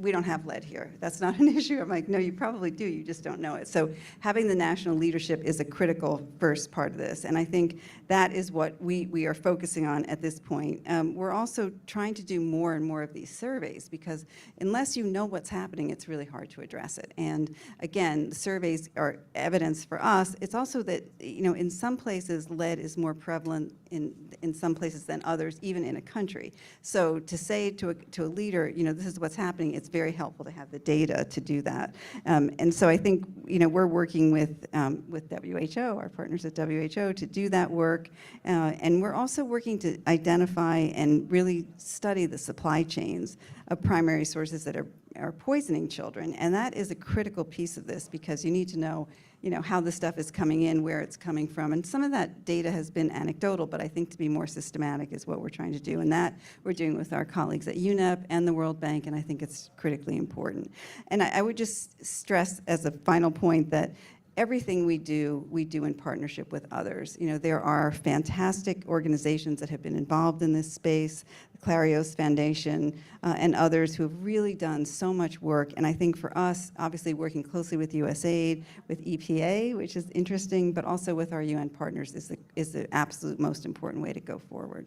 we don't have lead here. That's not an issue. I'm like, no, you probably do. You just don't know it. So having the national leadership is a critical first part of this. And I think that is what we are focusing on at this point. We're also trying to do more and more of these surveys because unless you know what's happening, it's really hard to address it. And again, the surveys are evidence for us. It's also that, in some places, lead is more prevalent in some places than others, even in a country. So to say to a leader, this is what's happening, it's very helpful to have the data to do that. And so I think, we're working with WHO, our partners at WHO, to do that work. And we're also working to identify and really study the supply chains of primary sources that are poisoning children. And that is a critical piece of this because you need to know how the stuff is coming in, where it's coming from. And some of that data has been anecdotal, but I think to be more systematic is what we're trying to do. And that we're doing with our colleagues at UNEP and the World Bank, and I think it's critically important. And I would just stress as a final point that everything we do in partnership with others. There are fantastic organizations that have been involved in this space, the Clarios Foundation, and others who have really done so much work. And I think for us, obviously working closely with USAID, with EPA, which is interesting, but also with our UN partners is the absolute most important way to go forward.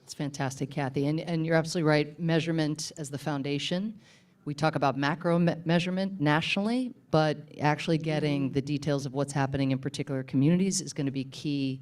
It's fantastic, Kathy. And you're absolutely right, measurement as the foundation. We talk about macro measurement nationally, but actually getting the details of what's happening in particular communities is going to be key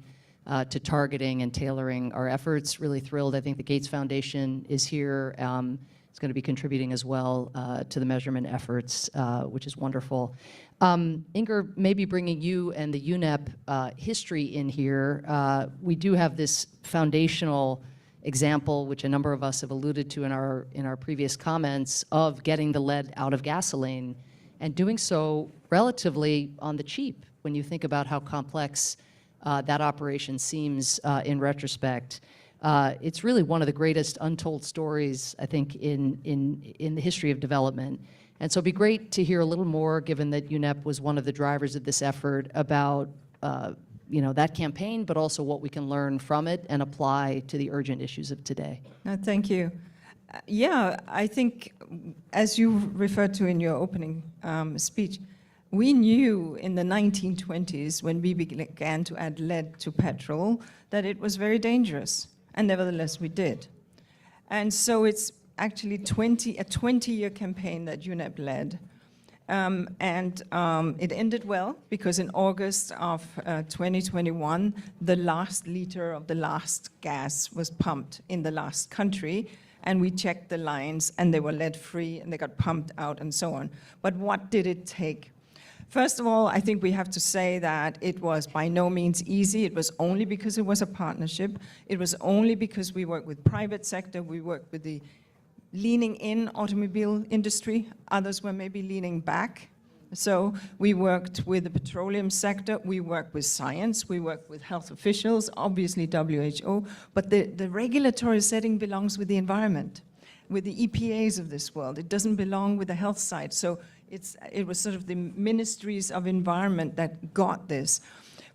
to targeting and tailoring our efforts. Really thrilled. I think the Gates Foundation is here. It's going to be contributing as well to the measurement efforts, which is wonderful. Inger, maybe bringing you and the UNEP history in here. We do have this foundational example, which a number of us have alluded to in our previous comments, of getting the lead out of gasoline and doing so relatively on the cheap when you think about how complex that operation seems in retrospect. It's really one of the greatest untold stories, I think, in the history of development. And so it'd be great to hear a little more, given that UNEP was one of the drivers of this effort, about that campaign, but also what we can learn from it and apply to the urgent issues of today.
Thank you. I think, as you referred to in your opening speech, we knew in the 1920s, when we began to add lead to petrol, that it was very dangerous, and nevertheless we did. And so it's actually a 20-year campaign that UNEP led. It ended well, because in August of 2021, the last liter of the last gas was pumped in the last country, and we checked the lines, and they were lead-free, and they got pumped out, and so on. But what did it take? First of all, I think we have to say that it was by no means easy. It was only because it was a partnership. It was only because we worked with private sector, we worked with the leaning in automobile industry. Others were maybe leaning back So we worked with the petroleum sector, we worked with science, we worked with health officials, obviously WHO, but the regulatory setting belongs with the environment, with the EPAs of this world. It doesn't belong with the health side. So it was sort of the ministries of environment that got this.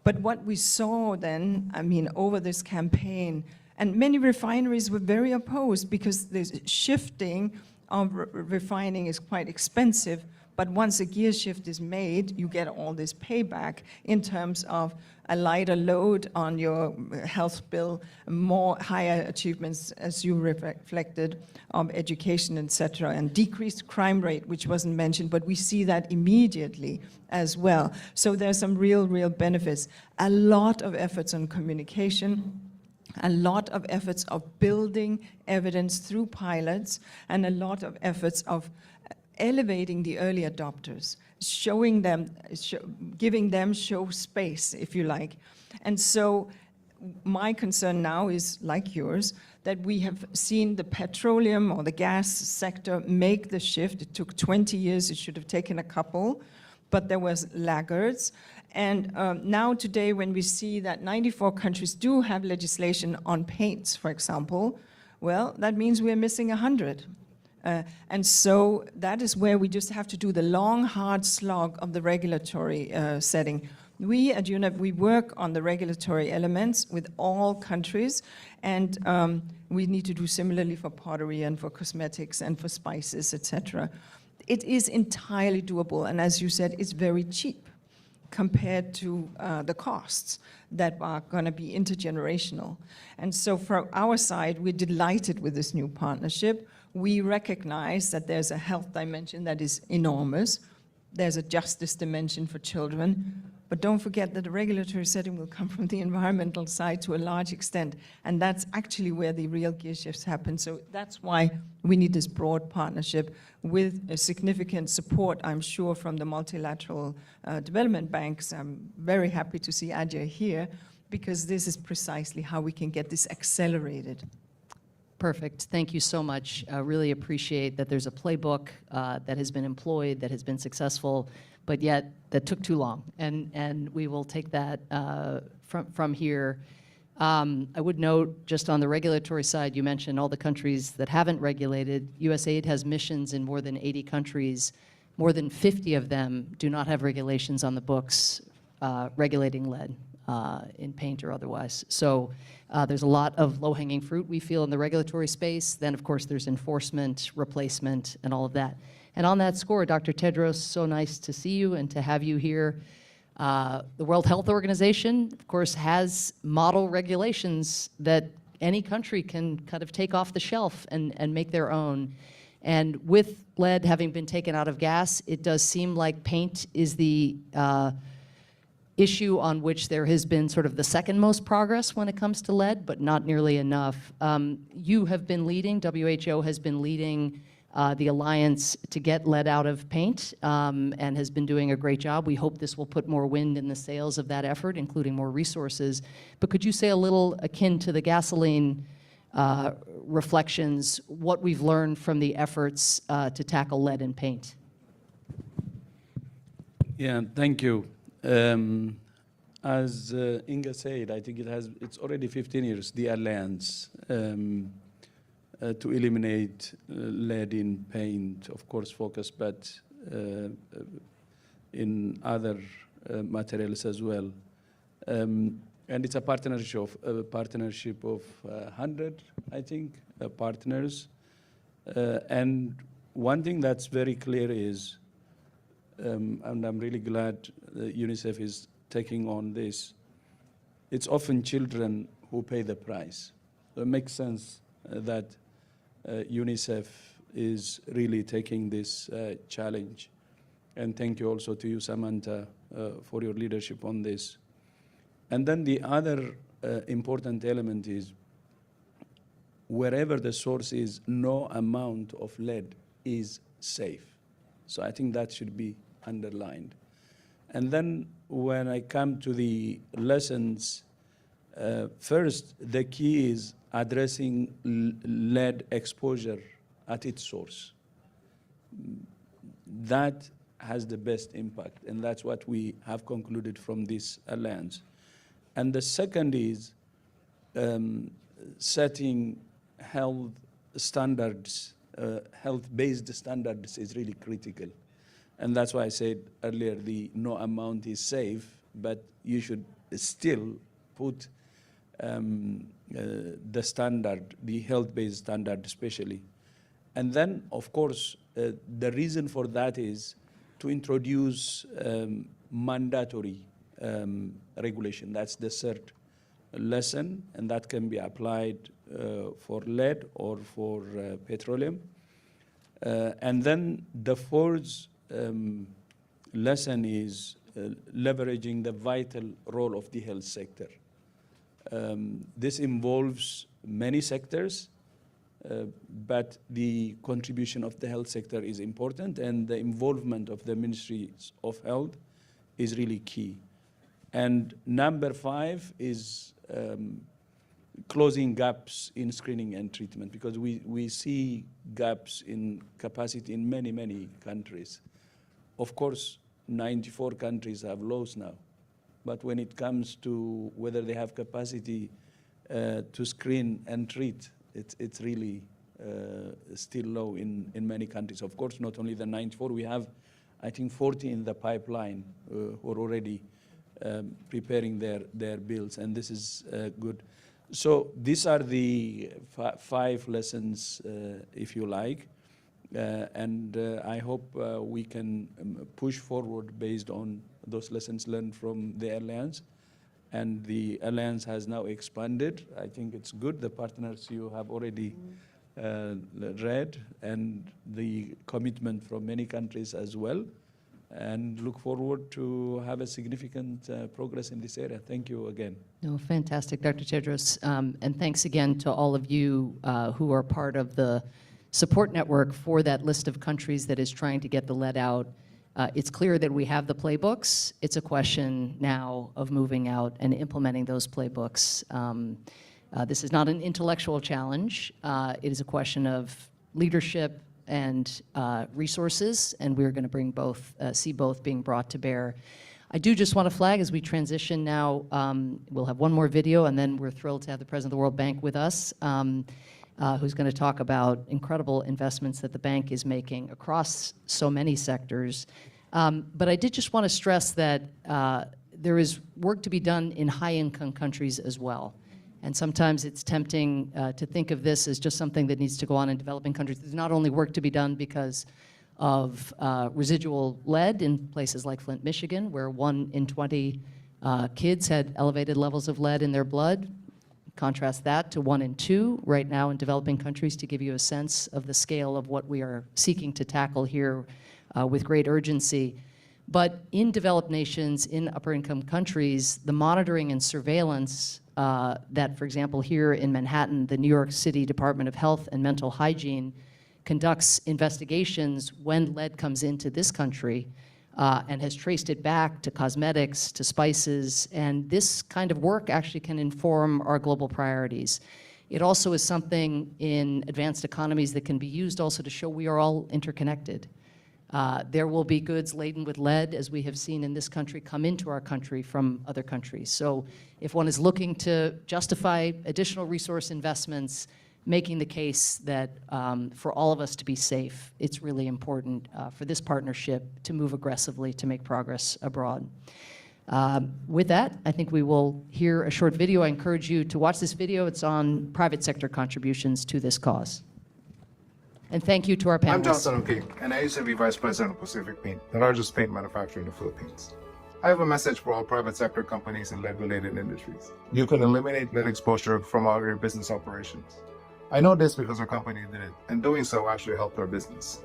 But what we saw then, I mean, over this campaign, and many refineries were very opposed because the shifting of refining is quite expensive. But once a gear shift is made, you get all this payback in terms of a lighter load on your health bill, more higher achievements, as you reflected, of education, etc., and decreased crime rate, which wasn't mentioned, but we see that immediately as well. So there's some real benefits. A lot of efforts on communication, a lot of efforts of building evidence through pilots, and a lot of efforts of elevating the early adopters, showing them, giving them show space, if you like. And so my concern now is, like yours, that we have seen the petroleum or the gas sector make the shift. It took 20 years, it should have taken a couple, but there was laggards. And now today, when we see that 94 countries do have legislation on paints, for example, well, that means we're missing 100. And so that is where we just have to do the long, hard slog of the regulatory setting. We at UNEP, we work on the regulatory elements with all countries, and we need to do similarly for pottery and for cosmetics and for spices, etc. It is entirely doable, and as you said, it's very cheap compared to the costs that are going to be intergenerational. And so from our side, we're delighted with this new partnership. We recognize that there's a health dimension that is enormous. There's a justice dimension for children. But don't forget that the regulatory setting will come from the environmental side to a large extent. And that's actually where the real gear shifts happen. So that's why we need this broad partnership with a significant support, I'm sure, from the multilateral development banks. I'm very happy to see Adja here, because this is precisely how we can get this accelerated.
Perfect. Thank you so much. I really appreciate that there's a playbook that has been employed, that has been successful, but yet that took too long. And we will take that from here. I would note, just on the regulatory side, you mentioned all the countries that haven't regulated. USAID has missions in more than 80 countries. More than 50 of them do not have regulations on the books regulating lead in paint or otherwise. So there's a lot of low-hanging fruit we feel in the regulatory space. Then, of course, there's enforcement, replacement, and all of that. And on that score, Dr. Tedros, so nice to see you and to have you here. The World Health Organization, of course, has model regulations that any country can kind of take off the shelf and make their own. And with lead having been taken out of gas, it does seem like paint is the issue on which there has been sort of the second most progress when it comes to lead, but not nearly enough. You have been leading, WHO has been leading the alliance to get lead out of paint and has been doing a great job. We hope this will put more wind in the sails of that effort, including more resources. But could you say a little akin to the gasoline reflections, what we've learned from the efforts to tackle lead in paint?
Yeah, thank you. As Inga said, I think it's already 15 years, the alliance to eliminate lead in paint, of course, focus, but in other materials as well. And it's a partnership of 100, I think, partners. And one thing that's very clear is, and I'm really glad UNICEF is taking on this, it's often children who pay the price. So it makes sense that UNICEF is really taking this challenge. And thank you also to you, Samantha, for your leadership on this. And then the other important element is, wherever the source is, no amount of lead is safe. So I think that should be underlined. And then when I come to the lessons, first, the key is addressing lead exposure at its source. That has the best impact, and that's what we have concluded from this alliance. And the second is setting health standards, health-based standards is really critical. And that's why I said earlier, no amount is safe, but you should still put the standard, the health-based standard especially. And then, of course, the reason for that is to introduce mandatory regulation. That's the third lesson, and that can be applied for lead or for petroleum. And then the fourth lesson is leveraging the vital role of the health sector. This involves many sectors, but the contribution of the health sector is important, and the involvement of the ministries of health is really key. And number 5 is closing gaps in screening and treatment, because we see gaps in capacity in many, many countries. Of course, 94 countries have laws now, but when it comes to whether they have capacity to screen and treat, it's really still low in many countries. Of course, not only the 94, we have, I think, 40 in the pipeline who are already preparing their bills, and this is good. So these are the 5 lessons, if you like, and I hope we can push forward based on those lessons learned from the Alliance. And the Alliance has now expanded. I think it's good, the partners you have already read, and the commitment from many countries as well, and look forward to have a significant progress in this area. Thank you again.
No, fantastic, Dr. Tedros. And thanks again to all of you who are part of the support network for that list of countries that is trying to get the lead out. It's clear that we have the playbooks. It's a question now of moving out and implementing those playbooks. This is not an intellectual challenge. It is a question of leadership and resources, and we're going to bring both, see both being brought to bear. I do just want to flag as we transition now, we'll have one more video, and then we're thrilled to have the President of the World Bank with us, who's going to talk about incredible investments that the bank is making across so many sectors. But I did just want to stress that there is work to be done in high-income countries as well. And sometimes it's tempting to think of this as just something that needs to go on in developing countries. There's not only work to be done because of residual lead in places like Flint, Michigan, where 1 in 20 kids had elevated levels of lead in their blood. Contrast that to 1 in 2 right now in developing countries to give you a sense of the scale of what we are seeking to tackle here with great urgency. But in developed nations, in upper-income countries, the monitoring and surveillance that, for example, here in Manhattan, the New York City Department of Health and Mental Hygiene conducts investigations when lead comes into this country and has traced it back to cosmetics, to spices, and this kind of work actually can inform our global priorities. It also is something in advanced economies that can be used also to show we are all interconnected. There will be goods laden with lead, as we have seen in this country, come into our country from other countries. So if one is looking to justify additional resource investments, making the case that for all of us to be safe, it's really important for this partnership to move aggressively to make progress abroad. With that, I think we will hear a short video. I encourage you to watch this video. It's on private sector contributions to this cause. And thank you to our panelists.
I'm Johnson O'Keefe, and I used to be Vice President of Pacific Paint, the largest paint manufacturer in the Philippines. I have a message for all private sector companies and lead-related industries. You can eliminate lead exposure from all your business operations. I know this because our company did it, and doing so actually helped our business.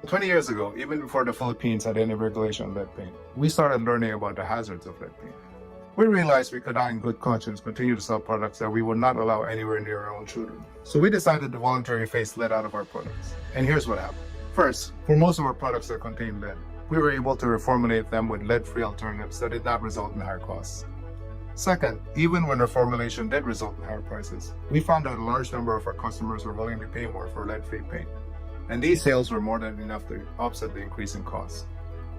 20 years ago, even before the Philippines had any regulation on lead paint, we started learning about the hazards of lead paint. We realized we could not in good conscience continue to sell products that we would not allow anywhere near our own children. So we decided to voluntarily phase lead out of our products. And here's what happened. First, for most of our products that contain lead, we were able to reformulate them with lead-free alternatives that did not result in higher costs. Second, even when reformulation did result in higher prices, we found that a large number of our customers were willing to pay more for lead-free paint. And these sales were more than enough to offset the increase in costs.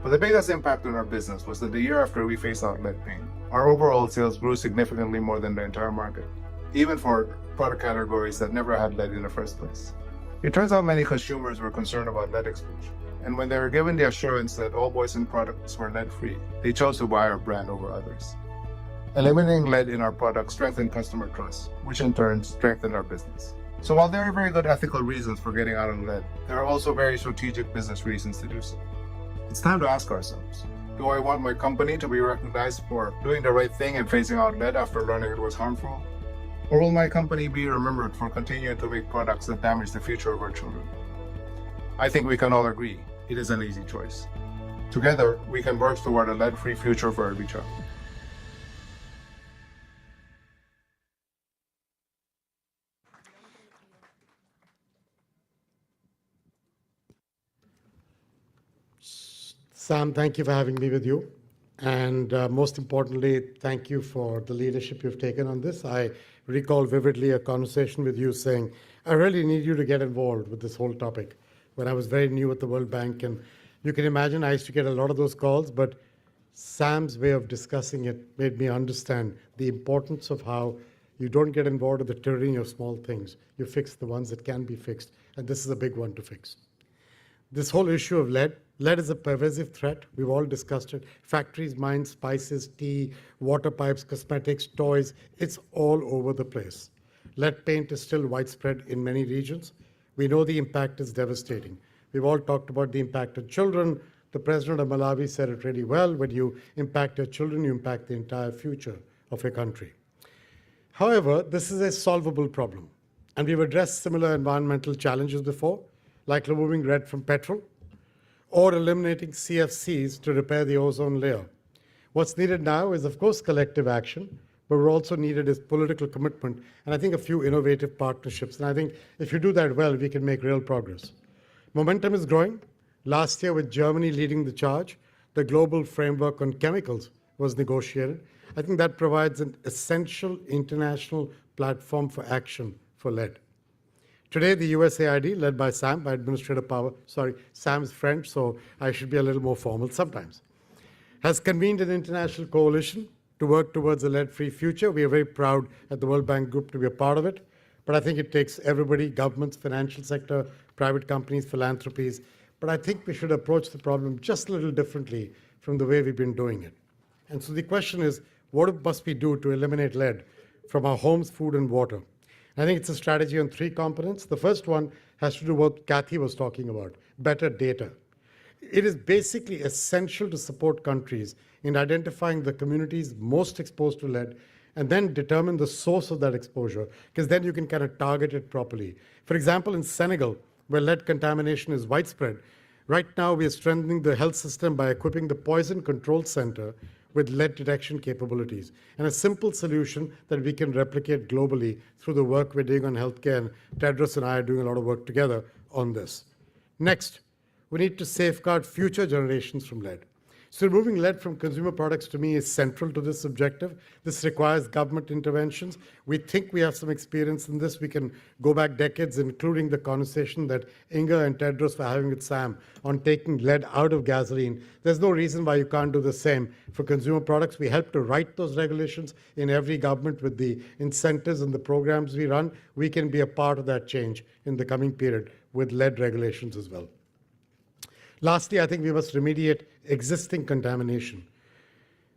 But the biggest impact on our business was that the year after we phased out lead paint, our overall sales grew significantly more than the entire market, even for product categories that never had lead in the first place. It turns out many consumers were concerned about lead exposure, and when they were given the assurance that all Boysen products were lead-free, they chose to buy our brand over others. Eliminating lead in our products strengthened customer trust, which in turn strengthened our business. So while there are very good ethical reasons for getting out of lead, there are also very strategic business reasons to do so. It's time to ask ourselves, do I want my company to be recognized for doing the right thing and phasing out lead after learning it was harmful? Or will my company be remembered for continuing to make products that damage the future of our children? I think we can all agree it is an easy choice. Together, we can work toward a lead-free future for every child.
Sam, thank you for having me with you. And most importantly, thank you for the leadership you've taken on this. I recall vividly a conversation with you saying, I really need you to get involved with this whole topic when I was very new at the World Bank. And you can imagine I used to get a lot of those calls, but Sam's way of discussing it made me understand the importance of how you don't get involved in the tyranny of small things. You fix the ones that can be fixed. And this is a big one to fix. This whole issue of lead is a pervasive threat. We've all discussed it. Factories, mines, spices, tea, water pipes, cosmetics, toys, it's all over the place. Lead paint is still widespread in many regions. We know the impact is devastating. We've all talked about the impact on children. The president of Malawi said it really well. When you impact your children, you impact the entire future of your country. However, this is a solvable problem. And we've addressed similar environmental challenges before, like removing lead from petrol, or eliminating CFCs to repair the ozone layer. What's needed now is, of course, collective action, but what also needed is political commitment, and I think a few innovative partnerships. And I think if you do that well, we can make real progress. Momentum is growing. Last year, with Germany leading the charge, the global framework on chemicals was negotiated. I think that provides an essential international platform for action for lead. Today, the USAID, led by Sam, by Administrator Power, Sam's French, so I should be a little more formal sometimes, has convened an international coalition to work towards a lead-free future. We are very proud at the World Bank Group to be a part of it, but I think it takes everybody, governments, financial sector, private companies, philanthropies, but I think we should approach the problem just a little differently from the way we've been doing it. And so the question is, what must we do to eliminate lead from our homes, food, and water? I think it's a strategy on 3 components. The first one has to do with what Kathy was talking about, better data. It is basically essential to support countries in identifying the communities most exposed to lead and then determine the source of that exposure, because then you can kind of target it properly. For example, in Senegal, where lead contamination is widespread, right now we are strengthening the health system by equipping the Poison Control Center with lead detection capabilities, and a simple solution that we can replicate globally through the work we're doing on healthcare, and Tedros and I are doing a lot of work together on this. Next, we need to safeguard future generations from lead. So removing lead from consumer products to me is central to this objective. This requires government interventions. We think we have some experience in this. We can go back decades, including the conversation that Inga and Tedros were having with Sam on taking lead out of gasoline. There's no reason why you can't do the same for consumer products. We help to write those regulations in every government with the incentives and the programs we run. We can be a part of that change in the coming period with lead regulations as well. Lastly, I think we must remediate existing contamination.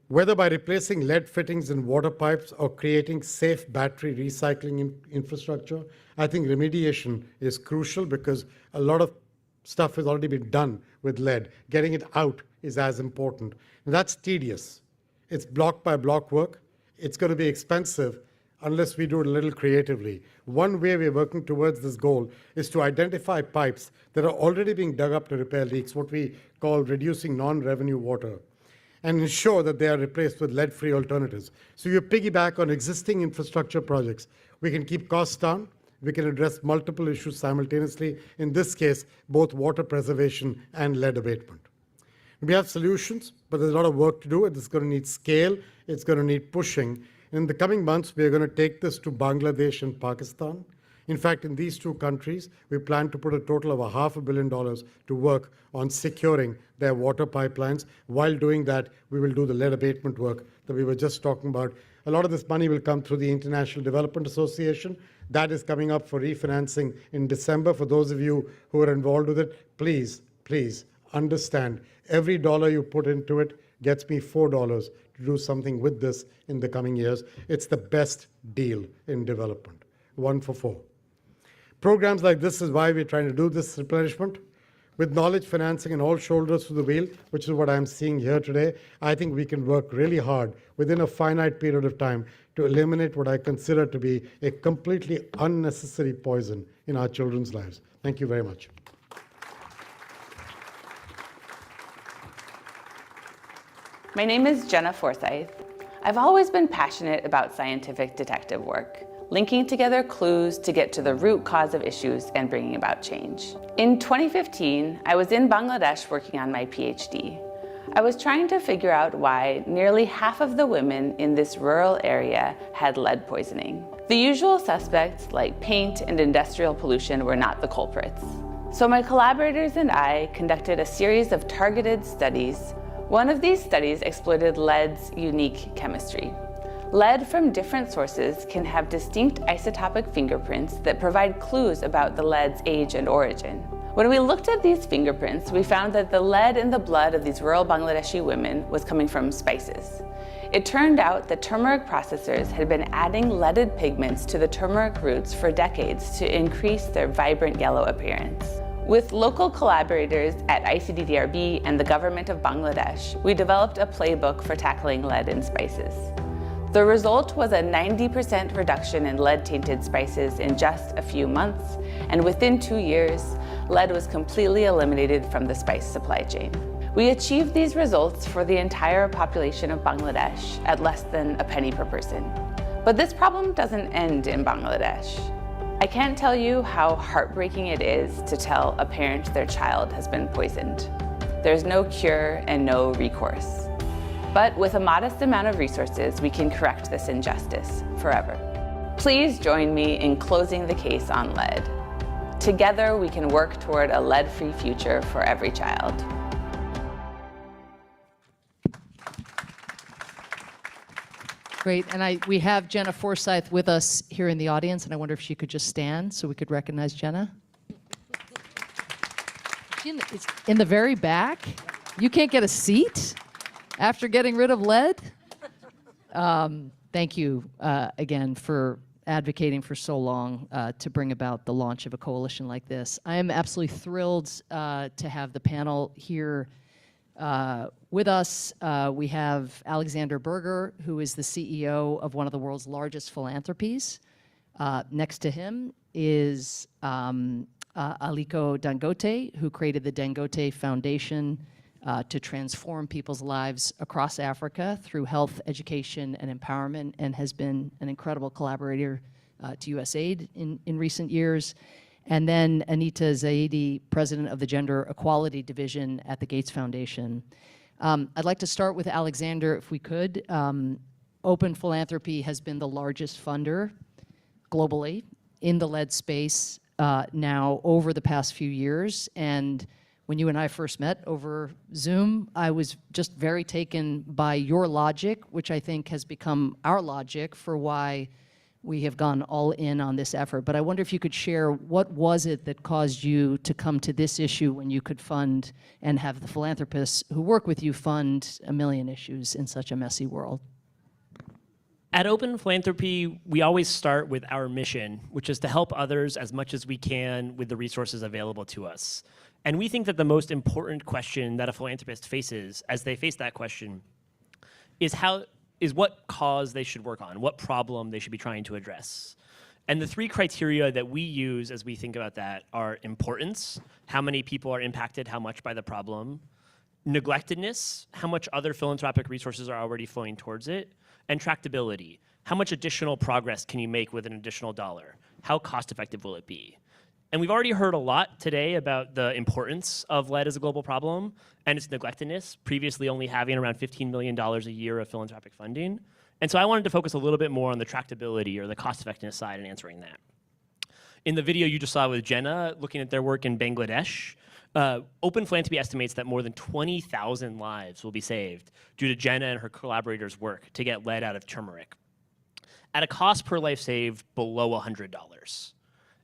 Whether by replacing lead fittings in water pipes or creating safe battery recycling infrastructure, I think remediation is crucial because a lot of stuff has already been done with lead. Getting it out is as important. And that's tedious. It's block by block work. It's going to be expensive unless we do it a little creatively. One way we're working towards this goal is to identify pipes that are already being dug up to repair leaks, what we call reducing non-revenue water, and ensure that they are replaced with lead-free alternatives. So you piggyback on existing infrastructure projects. We can keep costs down. We can address multiple issues simultaneously. In this case, both water preservation and lead abatement. We have solutions, but there's a lot of work to do. It's going to need scale. It's going to need pushing. In the coming months, we are going to take this to Bangladesh and Pakistan. In fact, in these two countries, we plan to put a total of $500 million to work on securing their water pipelines. While doing that, we will do the lead abatement work that we were just talking about. A lot of this money will come through the International Development Association. That is coming up for refinancing in December. For those of you who are involved with it, please, please understand, every dollar you put into it gets me $4 to do something with this in the coming years. It's the best deal in development, 1 for 4. Programs like this is why we're trying to do this replenishment. With knowledge financing and all shoulders to the wheel, which is what I'm seeing here today, I think we can work really hard within a finite period of time to eliminate what I consider to be a completely unnecessary poison in our children's lives. Thank you very much.
My name is Jenna Forsyth. I've always been passionate about scientific detective work, linking together clues to get to the root cause of issues and bringing about change. In 2015, I was in Bangladesh working on my PhD. I was trying to figure out why nearly half of the women in this rural area had lead poisoning. The usual suspects, like paint and industrial pollution, were not the culprits. So my collaborators and I conducted a series of targeted studies. One of these studies exploited lead's unique chemistry. Lead from different sources can have distinct isotopic fingerprints that provide clues about the lead's age and origin. When we looked at these fingerprints, we found that the lead in the blood of these rural Bangladeshi women was coming from spices. It turned out that turmeric processors had been adding leaded pigments to the turmeric roots for decades to increase their vibrant yellow appearance. With local collaborators at ICDDRB and the government of Bangladesh, we developed a playbook for tackling lead in spices. The result was a 90% reduction in lead-tainted spices in just a few months, and within 2 years, lead was completely eliminated from the spice supply chain. We achieved these results for the entire population of Bangladesh at less than a penny per person. But this problem doesn't end in Bangladesh. I can't tell you how heartbreaking it is to tell a parent their child has been poisoned. There's no cure and no recourse. But with a modest amount of resources, we can correct this injustice forever. Please join me in closing the case on lead. Together, we can work toward a lead-free future for every child.
Great, and we have Jenna Forsyth with us here in the audience, and I wonder if she could just stand so we could recognize Jenna. It's in the very back. You can't get a seat after getting rid of lead? Thank you again for advocating for so long to bring about the launch of a coalition like this. I am absolutely thrilled to have the panel here with us. We have Alexander Berger, who is the CEO of one of the world's largest philanthropies. Next to him is Aliko Dangote, who created the Dangote Foundation to transform people's lives across Africa through health, education, and empowerment, and has been an incredible collaborator to USAID in recent years. And then Anita Zaidi, president of the Gender Equality Division at the Gates Foundation. I'd like to start with Alexander, if we could. Open Philanthropy has been the largest funder globally in the lead space now over the past few years. And when you and I first met over Zoom, I was just very taken by your logic, which I think has become our logic for why we have gone all in on this effort. But I wonder if you could share, what was it that caused you to come to this issue when you could fund and have the philanthropists who work with you fund a million issues in such a messy world?
At Open Philanthropy, we always start with our mission, which is to help others as much as we can with the resources available to us. And we think that the most important question that a philanthropist faces as they face that question is what cause they should work on, what problem they should be trying to address. And the three criteria that we use as we think about that are importance, how many people are impacted, how much by the problem, neglectedness, how much other philanthropic resources are already flowing towards it, and tractability, how much additional progress can you make with an additional dollar? How cost effective will it be? And we've already heard a lot today about the importance of lead as a global problem and its neglectedness, previously only having around $15 million a year of philanthropic funding. And so I wanted to focus a little bit more on the tractability or the cost effectiveness side in answering that. In the video you just saw with Jenna, looking at their work in Bangladesh, Open Philanthropy estimates that more than 20,000 lives will be saved due to Jenna and her collaborators' work to get lead out of turmeric, at a cost per life saved below $100.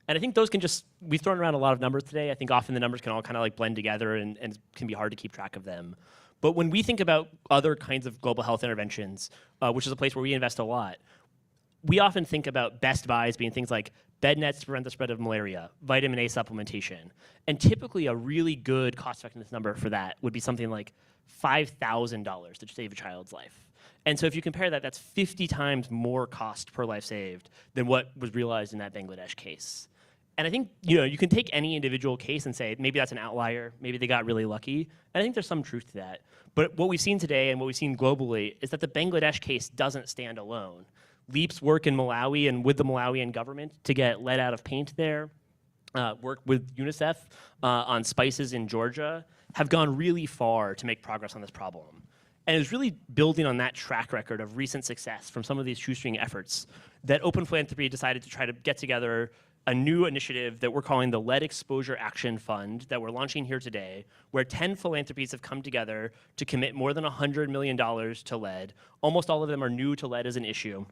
And I think those can just, we've thrown around a lot of numbers today. I think often the numbers can all kind of like blend together and it can be hard to keep track of them. But when we think about other kinds of global health interventions, which is a place where we invest a lot, we often think about best buys being things like bed nets to prevent the spread of malaria, vitamin A supplementation. And typically a really good cost effectiveness number for that would be something like $5,000 to save a child's life. And so if you compare that, that's 50 times more cost per life saved than what was realized in that Bangladesh case. And I think, you can take any individual case and say, maybe that's an outlier, maybe they got really lucky. And I think there's some truth to that. But what we've seen today and what we've seen globally is that the Bangladesh case doesn't stand alone. LEAP's work in Malawi and with the Malawian government to get lead out of paint there, work with UNICEF on spices in Georgia, have gone really far to make progress on this problem. And it's really building on that track record of recent success from some of these shoestring efforts that Open Philanthropy decided to try to get together a new initiative that we're calling the Lead Exposure Action Fund that we're launching here today, where 10 philanthropies have come together to commit more than $100 million to lead. Almost all of them are new to lead as an issue.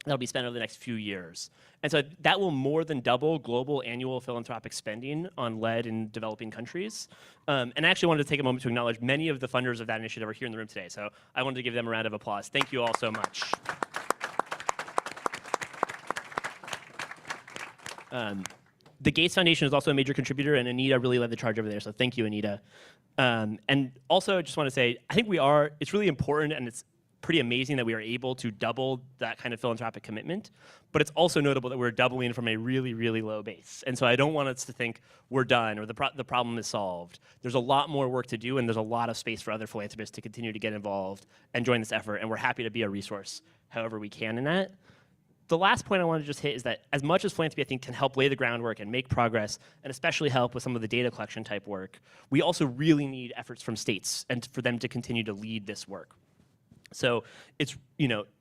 That'll be spent over the next few years. And so that will more than double global annual philanthropic spending on lead in developing countries. And I actually wanted to take a moment to acknowledge many of the funders of that initiative are here in the room today. So I wanted to give them a round of applause. Thank you all so much. The Gates Foundation is also a major contributor, and Anita really led the charge over there, so thank you, Anita. And also, I just want to say, I think it's really important, and it's pretty amazing that we are able to double that kind of philanthropic commitment, but it's also notable that we're doubling from a really, really low base. And so I don't want us to think we're done or the problem is solved. There's a lot more work to do, and there's a lot of space for other philanthropists to continue to get involved and join this effort, and we're happy to be a resource however we can in that. The last point I want to just hit is that as much as philanthropy, I think, can help lay the groundwork and make progress, and especially help with some of the data collection type work, we also really need efforts from states and for them to continue to lead this work. So it's,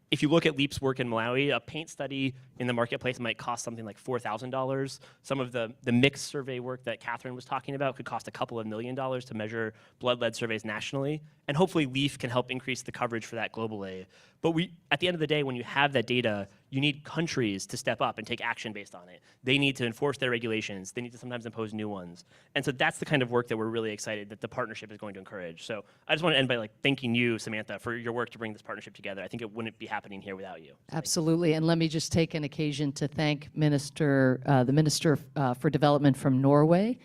if you look at LEAP's work in Malawi, a paint study in the marketplace might cost something like $4,000. Some of the mixed survey work that Catherine was talking about could cost a couple of $1 million to measure blood lead surveys nationally. And hopefully LEAF can help increase the coverage for that globally. But at the end of the day, when you have that data, you need countries to step up and take action based on it. They need to enforce their regulations. They need to sometimes impose new ones. And so that's the kind of work that we're really excited that the partnership is going to encourage. So I just want to end by thanking you, Samantha, for your work to bring this partnership together. I think it wouldn't be happening here without you. So
absolutely. And let me just take an occasion to thank the Minister for Development from Norway,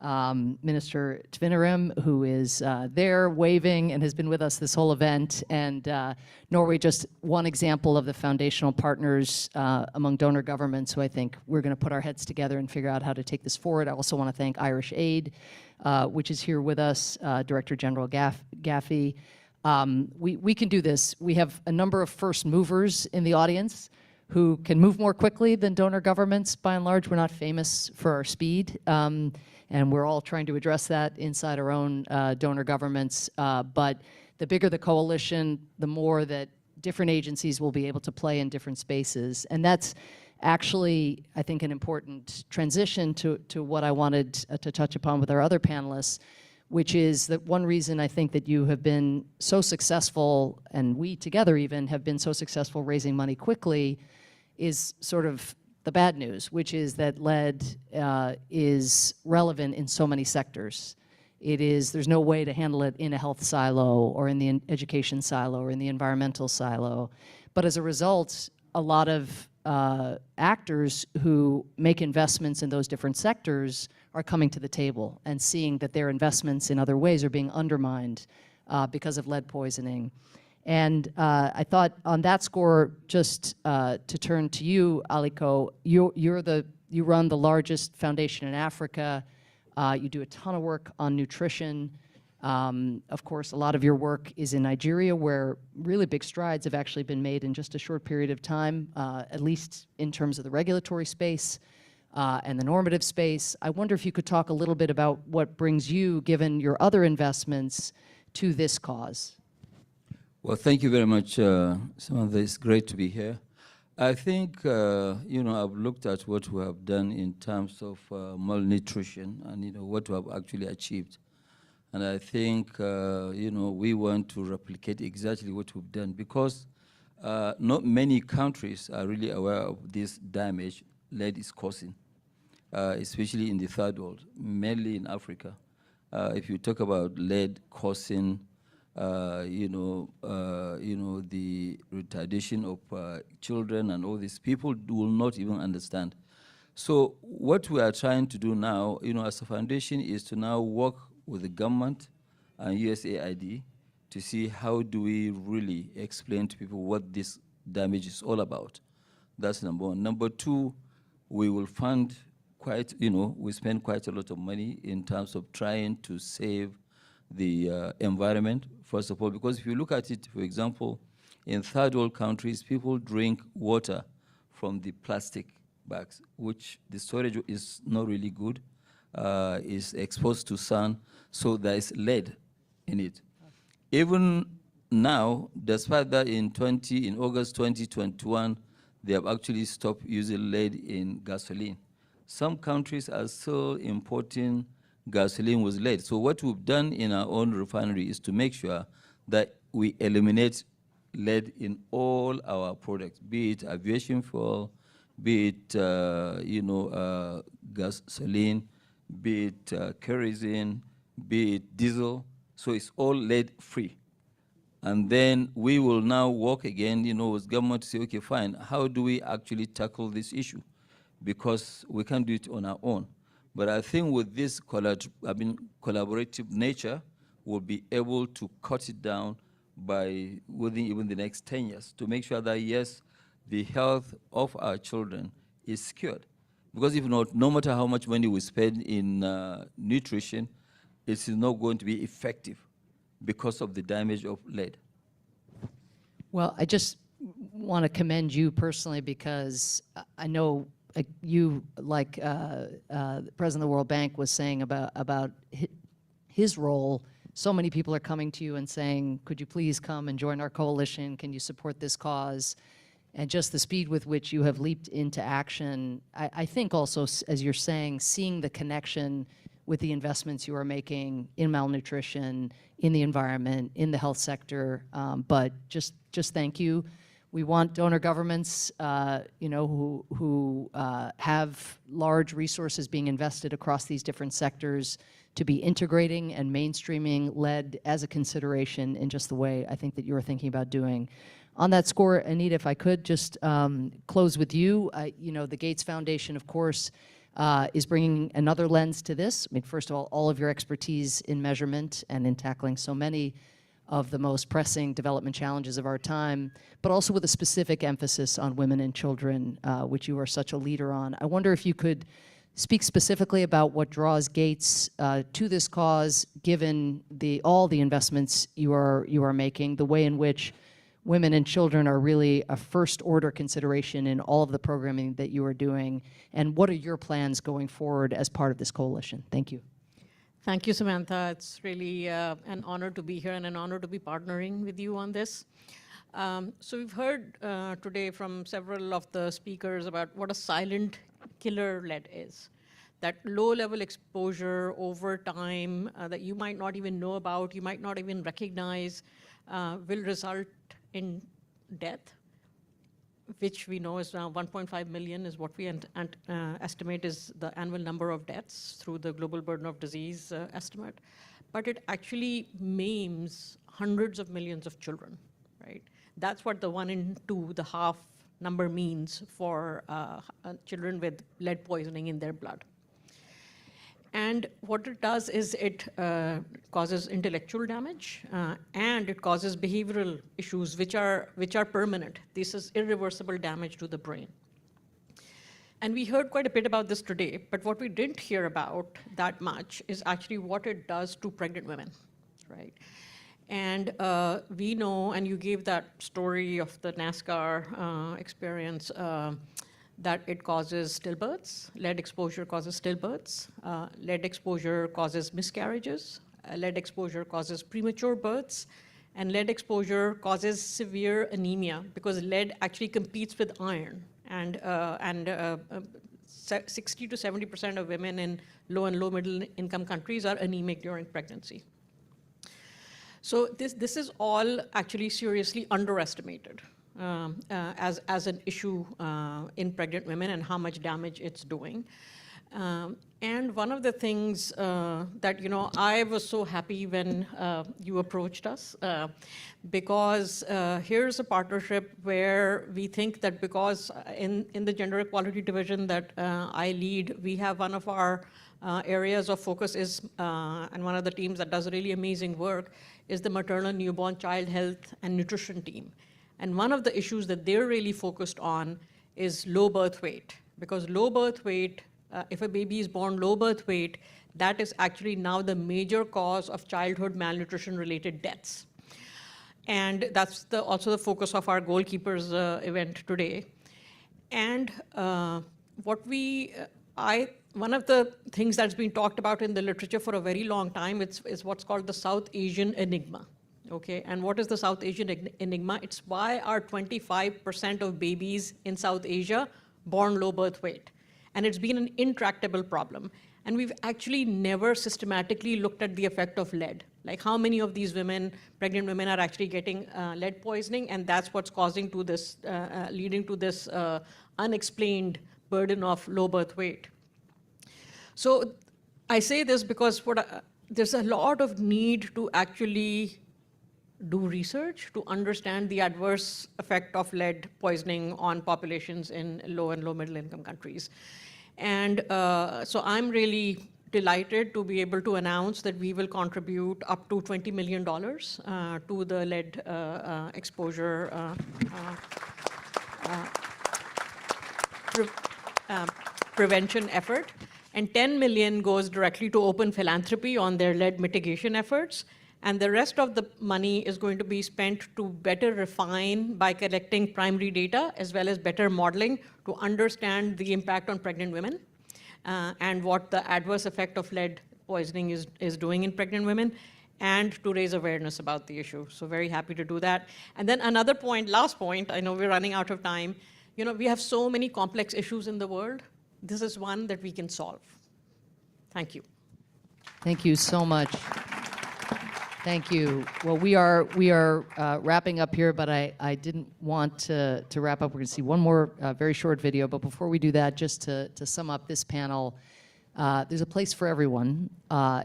Minister Tvinnerim, who is there waving and has been with us this whole event. And Norway, just one example of the foundational partners among donor governments who I think we're going to put our heads together and figure out how to take this forward. I also want to thank Irish Aid, which is here with us, Director General Gaffey. We can do this. We have a number of first movers in the audience who can move more quickly than donor governments. By and large, we're not famous for our speed. And we're all trying to address that inside our own donor governments. But the bigger the coalition, the more that different agencies will be able to play in different spaces. And that's actually, I think, an important transition to what I wanted to touch upon with our other panelists, which is that one reason I think that you have been so successful, and we together even have been so successful raising money quickly, is sort of the bad news, which is that lead is relevant in so many sectors. There's no way to handle it in a health silo or in the education silo or in the environmental silo. But as a result, a lot of actors who make investments in those different sectors are coming to the table and seeing that their investments in other ways are being undermined because of lead poisoning. And I thought on that score, just to turn to you, Aliko, you run the largest foundation in Africa. You do a ton of work on nutrition. Of course, a lot of your work is in Nigeria, where really big strides have actually been made in just a short period of time, at least in terms of the regulatory space and the normative space. I wonder if you could talk a little bit about what brings you, given your other investments, to this cause.
Well, thank you very much, Samantha. It's great to be here. I think, I've looked at what we have done in terms of malnutrition and, what we have actually achieved. And I think, we want to replicate exactly what we've done because not many countries are really aware of this damage lead is causing, especially in the third world, mainly in Africa. If you talk about lead causing the retardation of children and all these, people will not even understand. So what we are trying to do now, as a foundation, is to now work with the government and USAID to see how do we really explain to people what this damage is all about. That's number one. Number two, we will fund we spend quite a lot of money in terms of trying to save the environment, first of all, because if you look at it, for example, in third world countries, people drink water from the plastic bags, which the storage is not really good, is exposed to sun, so there is lead in it. Even now, despite that in August 2021, they have actually stopped using lead in gasoline. Some countries are still importing gasoline with lead. So what we've done in our own refinery is to make sure that we eliminate lead in all our products, be it aviation fuel, be it gasoline, be it kerosene, be it diesel. So it's all lead free. And then we will now work again, with government to say, okay, fine, how do we actually tackle this issue? Because we can't do it on our own. But I think with this collaborative nature, we'll be able to cut it down within even the next 10 years to make sure that, yes, the health of our children is secured. Because if not, no matter how much money we spend in nutrition, it's not going to be effective because of the damage of lead.
Well, I just want to commend you personally because I know you, like the president of the World Bank was saying about his role, so many people are coming to you and saying, could you please come and join our coalition? Can you support this cause? And just the speed with which you have leaped into action, I think also, as you're saying, seeing the connection with the investments you are making in malnutrition, in the environment, in the health sector, but just thank you. We want donor governments, who have large resources being invested across these different sectors to be integrating and mainstreaming lead as a consideration in just the way I think that you're thinking about doing. On that score, Anita, if I could just close with you. The Gates Foundation, of course, is bringing another lens to this. I mean, first of all of your expertise in measurement and in tackling so many of the most pressing development challenges of our time, but also with a specific emphasis on women and children, which you are such a leader on. I wonder if you could speak specifically about what draws Gates to this cause, given all the investments you are making, the way in which women and children are really a first-order consideration in all of the programming that you are doing, and what are your plans going forward as part of this coalition? Thank you.
Thank you, Samantha. It's really an honor to be here and an honor to be partnering with you on this. So we've heard today from several of the speakers about what a silent killer lead is. That low-level exposure over time that you might not even know about, you might not even recognize, will result in death, which we know is now 1.5 million is what we estimate is the annual number of deaths through the global burden of disease estimate. But it actually maims hundreds of millions of children, right? That's what the 1 in 2, the half number means for children with lead poisoning in their blood. And what it does is it causes intellectual damage and it causes behavioral issues which are permanent. This is irreversible damage to the brain. And we heard quite a bit about this today, but what we didn't hear about that much is actually what it does to pregnant women, right? And we know, and you gave that story of the NASCAR experience, that it causes stillbirths. Lead exposure causes stillbirths. Lead exposure causes miscarriages. Lead exposure causes premature births. And lead exposure causes severe anemia because lead actually competes with iron. And 60 to 70% of women in low and low middle income countries are anemic during pregnancy. So this is all actually seriously underestimated as an issue in pregnant women and how much damage it's doing. And one of the things that, I was so happy when you approached us, because here's a partnership where we think that because in the gender equality division that I lead, we have one of our areas of focus is, and one of the teams that does really amazing work is the maternal newborn child health and nutrition team. And one of the issues that they're really focused on is low birth weight, because low birth weight, if a baby is born low birth weight, that is actually now the major cause of childhood malnutrition-related deaths. And that's also the focus of our Goalkeepers event today. And one of the things that's been talked about in the literature for a very long time is what's called the South Asian enigma. Okay, and what is the South Asian enigma? It's why are 25% of babies in South Asia born low birth weight? And it's been an intractable problem. And we've actually never systematically looked at the effect of lead. Like how many of these women, pregnant women, are actually getting lead poisoning, and that's what's causing to this, leading to this unexplained burden of low birth weight. So I say this because there's a lot of need to actually do research to understand the adverse effect of lead poisoning on populations in low and low middle income countries. And so I'm really delighted to be able to announce that we will contribute up to $20 million to the lead exposure prevention effort. And 10 million goes directly to open philanthropy on their lead mitigation efforts. And the rest of the money is going to be spent to better refine by collecting primary data as well as better modeling to understand the impact on pregnant women and what the adverse effect of lead poisoning is doing in pregnant women, and to raise awareness about the issue. So very happy to do that. And then another point, last point, I know we're running out of time. We have so many complex issues in the world. This is one that we can solve. Thank you.
Thank you so much. Thank you. Well, we are wrapping up here, but I didn't want to wrap up. We're going to see one more very short video, but before we do that, just to sum up this panel, there's a place for everyone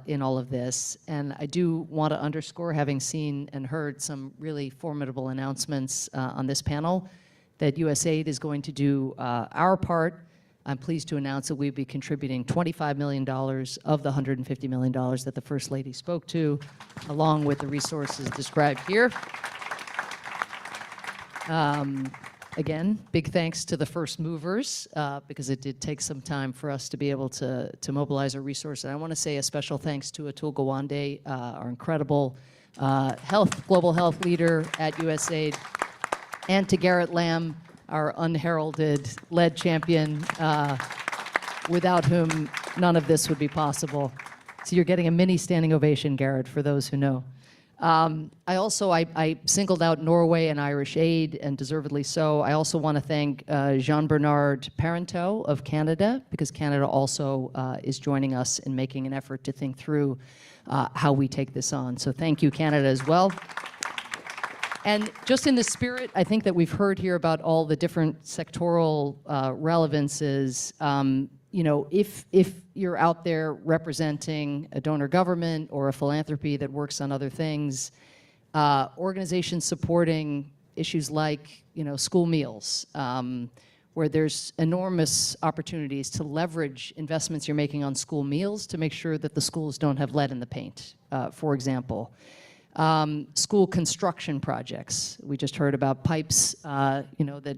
in all of this, and I do want to underscore, having seen and heard some really formidable announcements on this panel, that USAID is going to do our part. I'm pleased to announce that we'll be contributing $25 million of the $150 million that the First Lady spoke to, along with the resources described here. Again, big thanks to the first movers, because it did take some time for us to be able to mobilize our resources. And I want to say a special thanks to Atul Gawande, our incredible global health leader at USAID, and to Garrett Lamb, our unheralded lead champion, without whom none of this would be possible. So you're getting a mini standing ovation, Garrett, for those who know. I singled out Norway and Irish Aid, and deservedly so. I also want to thank Jean-Bernard Parenteau of Canada, because Canada also is joining us in making an effort to think through how we take this on. So thank you, Canada, as well. And just in the spirit, I think that we've heard here about all the different sectoral relevances. If you're out there representing a donor government or a philanthropy that works on other things, organizations supporting issues like school meals, where there's enormous opportunities to leverage investments you're making on school meals to make sure that the schools don't have lead in the paint, for example. School construction projects. We just heard about pipes, that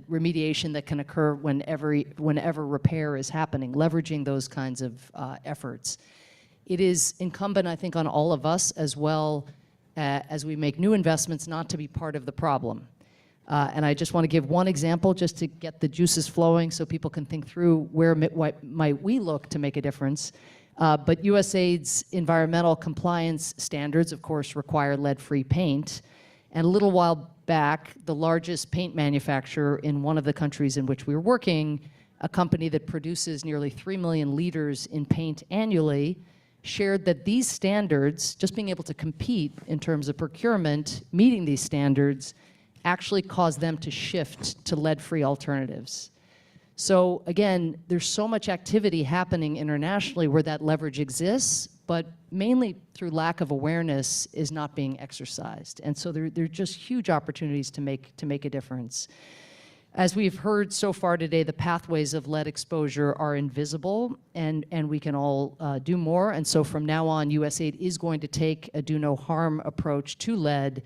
remediation that can occur whenever repair is happening, leveraging those kinds of efforts. It is incumbent, I think, on all of us as well as we make new investments not to be part of the problem. And I just want to give one example just to get the juices flowing so people can think through where might we look to make a difference. But USAID's environmental compliance standards, of course, require lead-free paint. And a little while back, the largest paint manufacturer in one of the countries in which we were working, a company that produces nearly 3 million liters in paint annually, shared that these standards, just being able to compete in terms of procurement, meeting these standards, actually caused them to shift to lead-free alternatives. So again, there's so much activity happening internationally where that leverage exists, but mainly through lack of awareness is not being exercised. And so there are just huge opportunities to make a difference. As we've heard so far today, the pathways of lead exposure are invisible, and we can all do more. And so from now on, USAID is going to take a do no harm approach to lead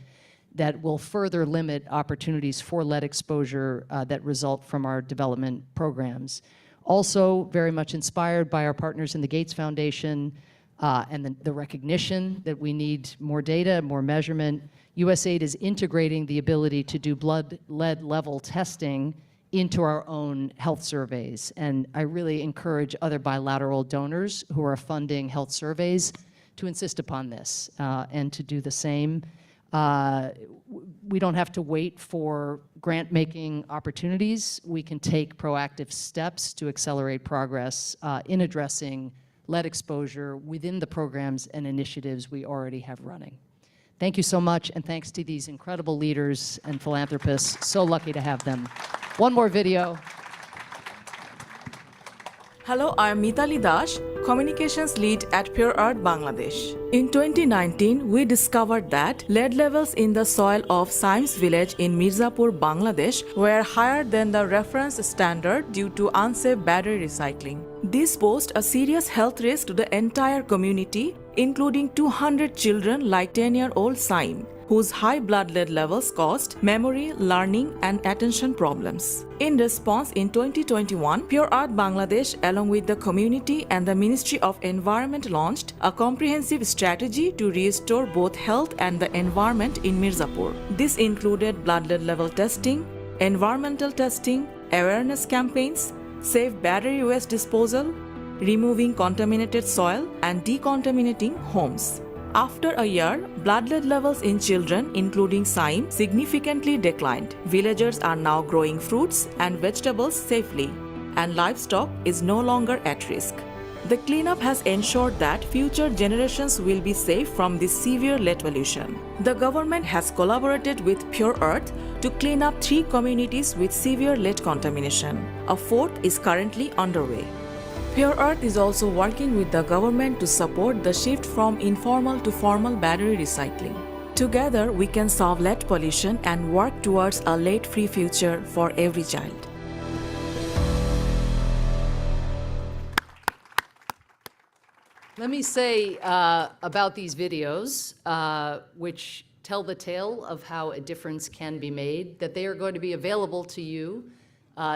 that will further limit opportunities for lead exposure that result from our development programs. Also, very much inspired by our partners in the Gates Foundation and the recognition that we need more data, more measurement, USAID is integrating the ability to do blood lead level testing into our own health surveys. And I really encourage other bilateral donors who are funding health surveys to insist upon this and to do the same. We don't have to wait for grant-making opportunities. We can take proactive steps to accelerate progress in addressing lead exposure within the programs and initiatives we already have running. Thank you so much, and thanks to these incredible leaders and philanthropists. So lucky to have them. One more video.
Hello, I'm Mitali Dash, Communications Lead at Pure Earth Bangladesh. In 2019, we discovered that lead levels in the soil of Saims village in Mirzapur, Bangladesh were higher than the reference standard due to unsafe battery recycling. This posed a serious health risk to the entire community, including 200 children like 10-year-old Saim, whose high blood lead levels caused memory, learning, and attention problems. In response, in 2021, Pure Earth Bangladesh, along with the community and the Ministry of Environment, launched a comprehensive strategy to restore both health and the environment in Mirzapur. This included blood lead level testing, environmental testing, awareness campaigns, safe battery waste disposal, removing contaminated soil, and decontaminating homes. After a year, blood lead levels in children, including Saim, significantly declined. Villagers are now growing fruits and vegetables safely, and livestock is no longer at risk. The cleanup has ensured that future generations will be safe from this severe lead pollution. The government has collaborated with Pure Earth to clean up 3 communities with severe lead contamination. A 4th is currently underway. Pure Earth is also working with the government to support the shift from informal to formal battery recycling. Together, we can solve lead pollution and work towards a lead-free future for every child.
Let me say about these videos, which tell the tale of how a difference can be made, that they are going to be available to you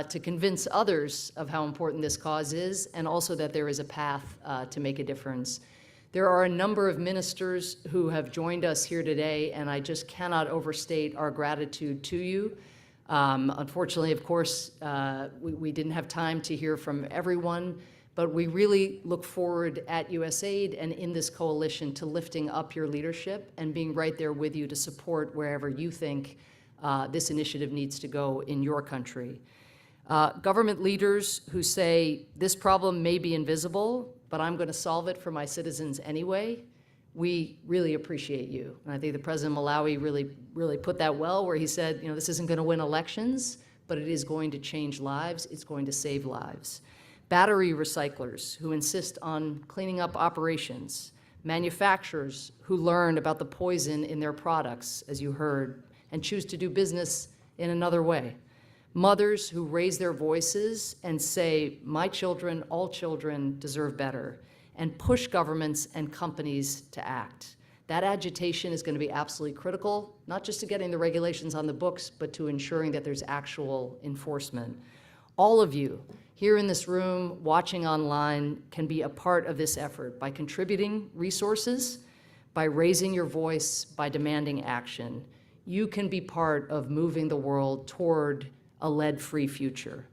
to convince others of how important this cause is, and also that there is a path to make a difference. There are a number of ministers who have joined us here today, and I just cannot overstate our gratitude to you. Unfortunately, of course, we didn't have time to hear from everyone, but we really look forward at USAID and in this coalition to lifting up your leadership and being right there with you to support wherever you think this initiative needs to go in your country. Government leaders who say, this problem may be invisible, but I'm going to solve it for my citizens anyway, we really appreciate you. And I think the President of Malawi really put that well, where he said, this isn't going to win elections, but it is going to change lives, it's going to save lives. Battery recyclers who insist on cleaning up operations, manufacturers who learn about the poison in their products, as you heard, and choose to do business in another way. Mothers who raise their voices and say, my children, all children deserve better, and push governments and companies to act. That agitation is going to be absolutely critical, not just to getting the regulations on the books, but to ensuring that there's actual enforcement. All of you here in this room, watching online, can be a part of this effort by contributing resources, by raising your voice, by demanding action. You can be part of moving the world toward a lead-free future.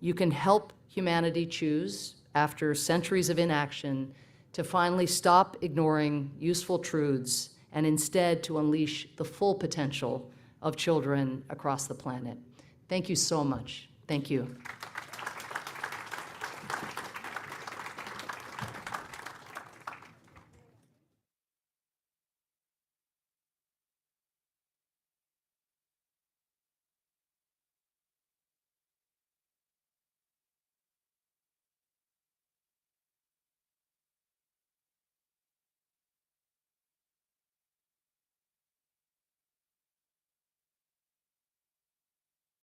You can help humanity choose, after centuries of inaction, to finally stop ignoring useful truths and instead to unleash the full potential of children across the planet. Thank you so much. Thank you.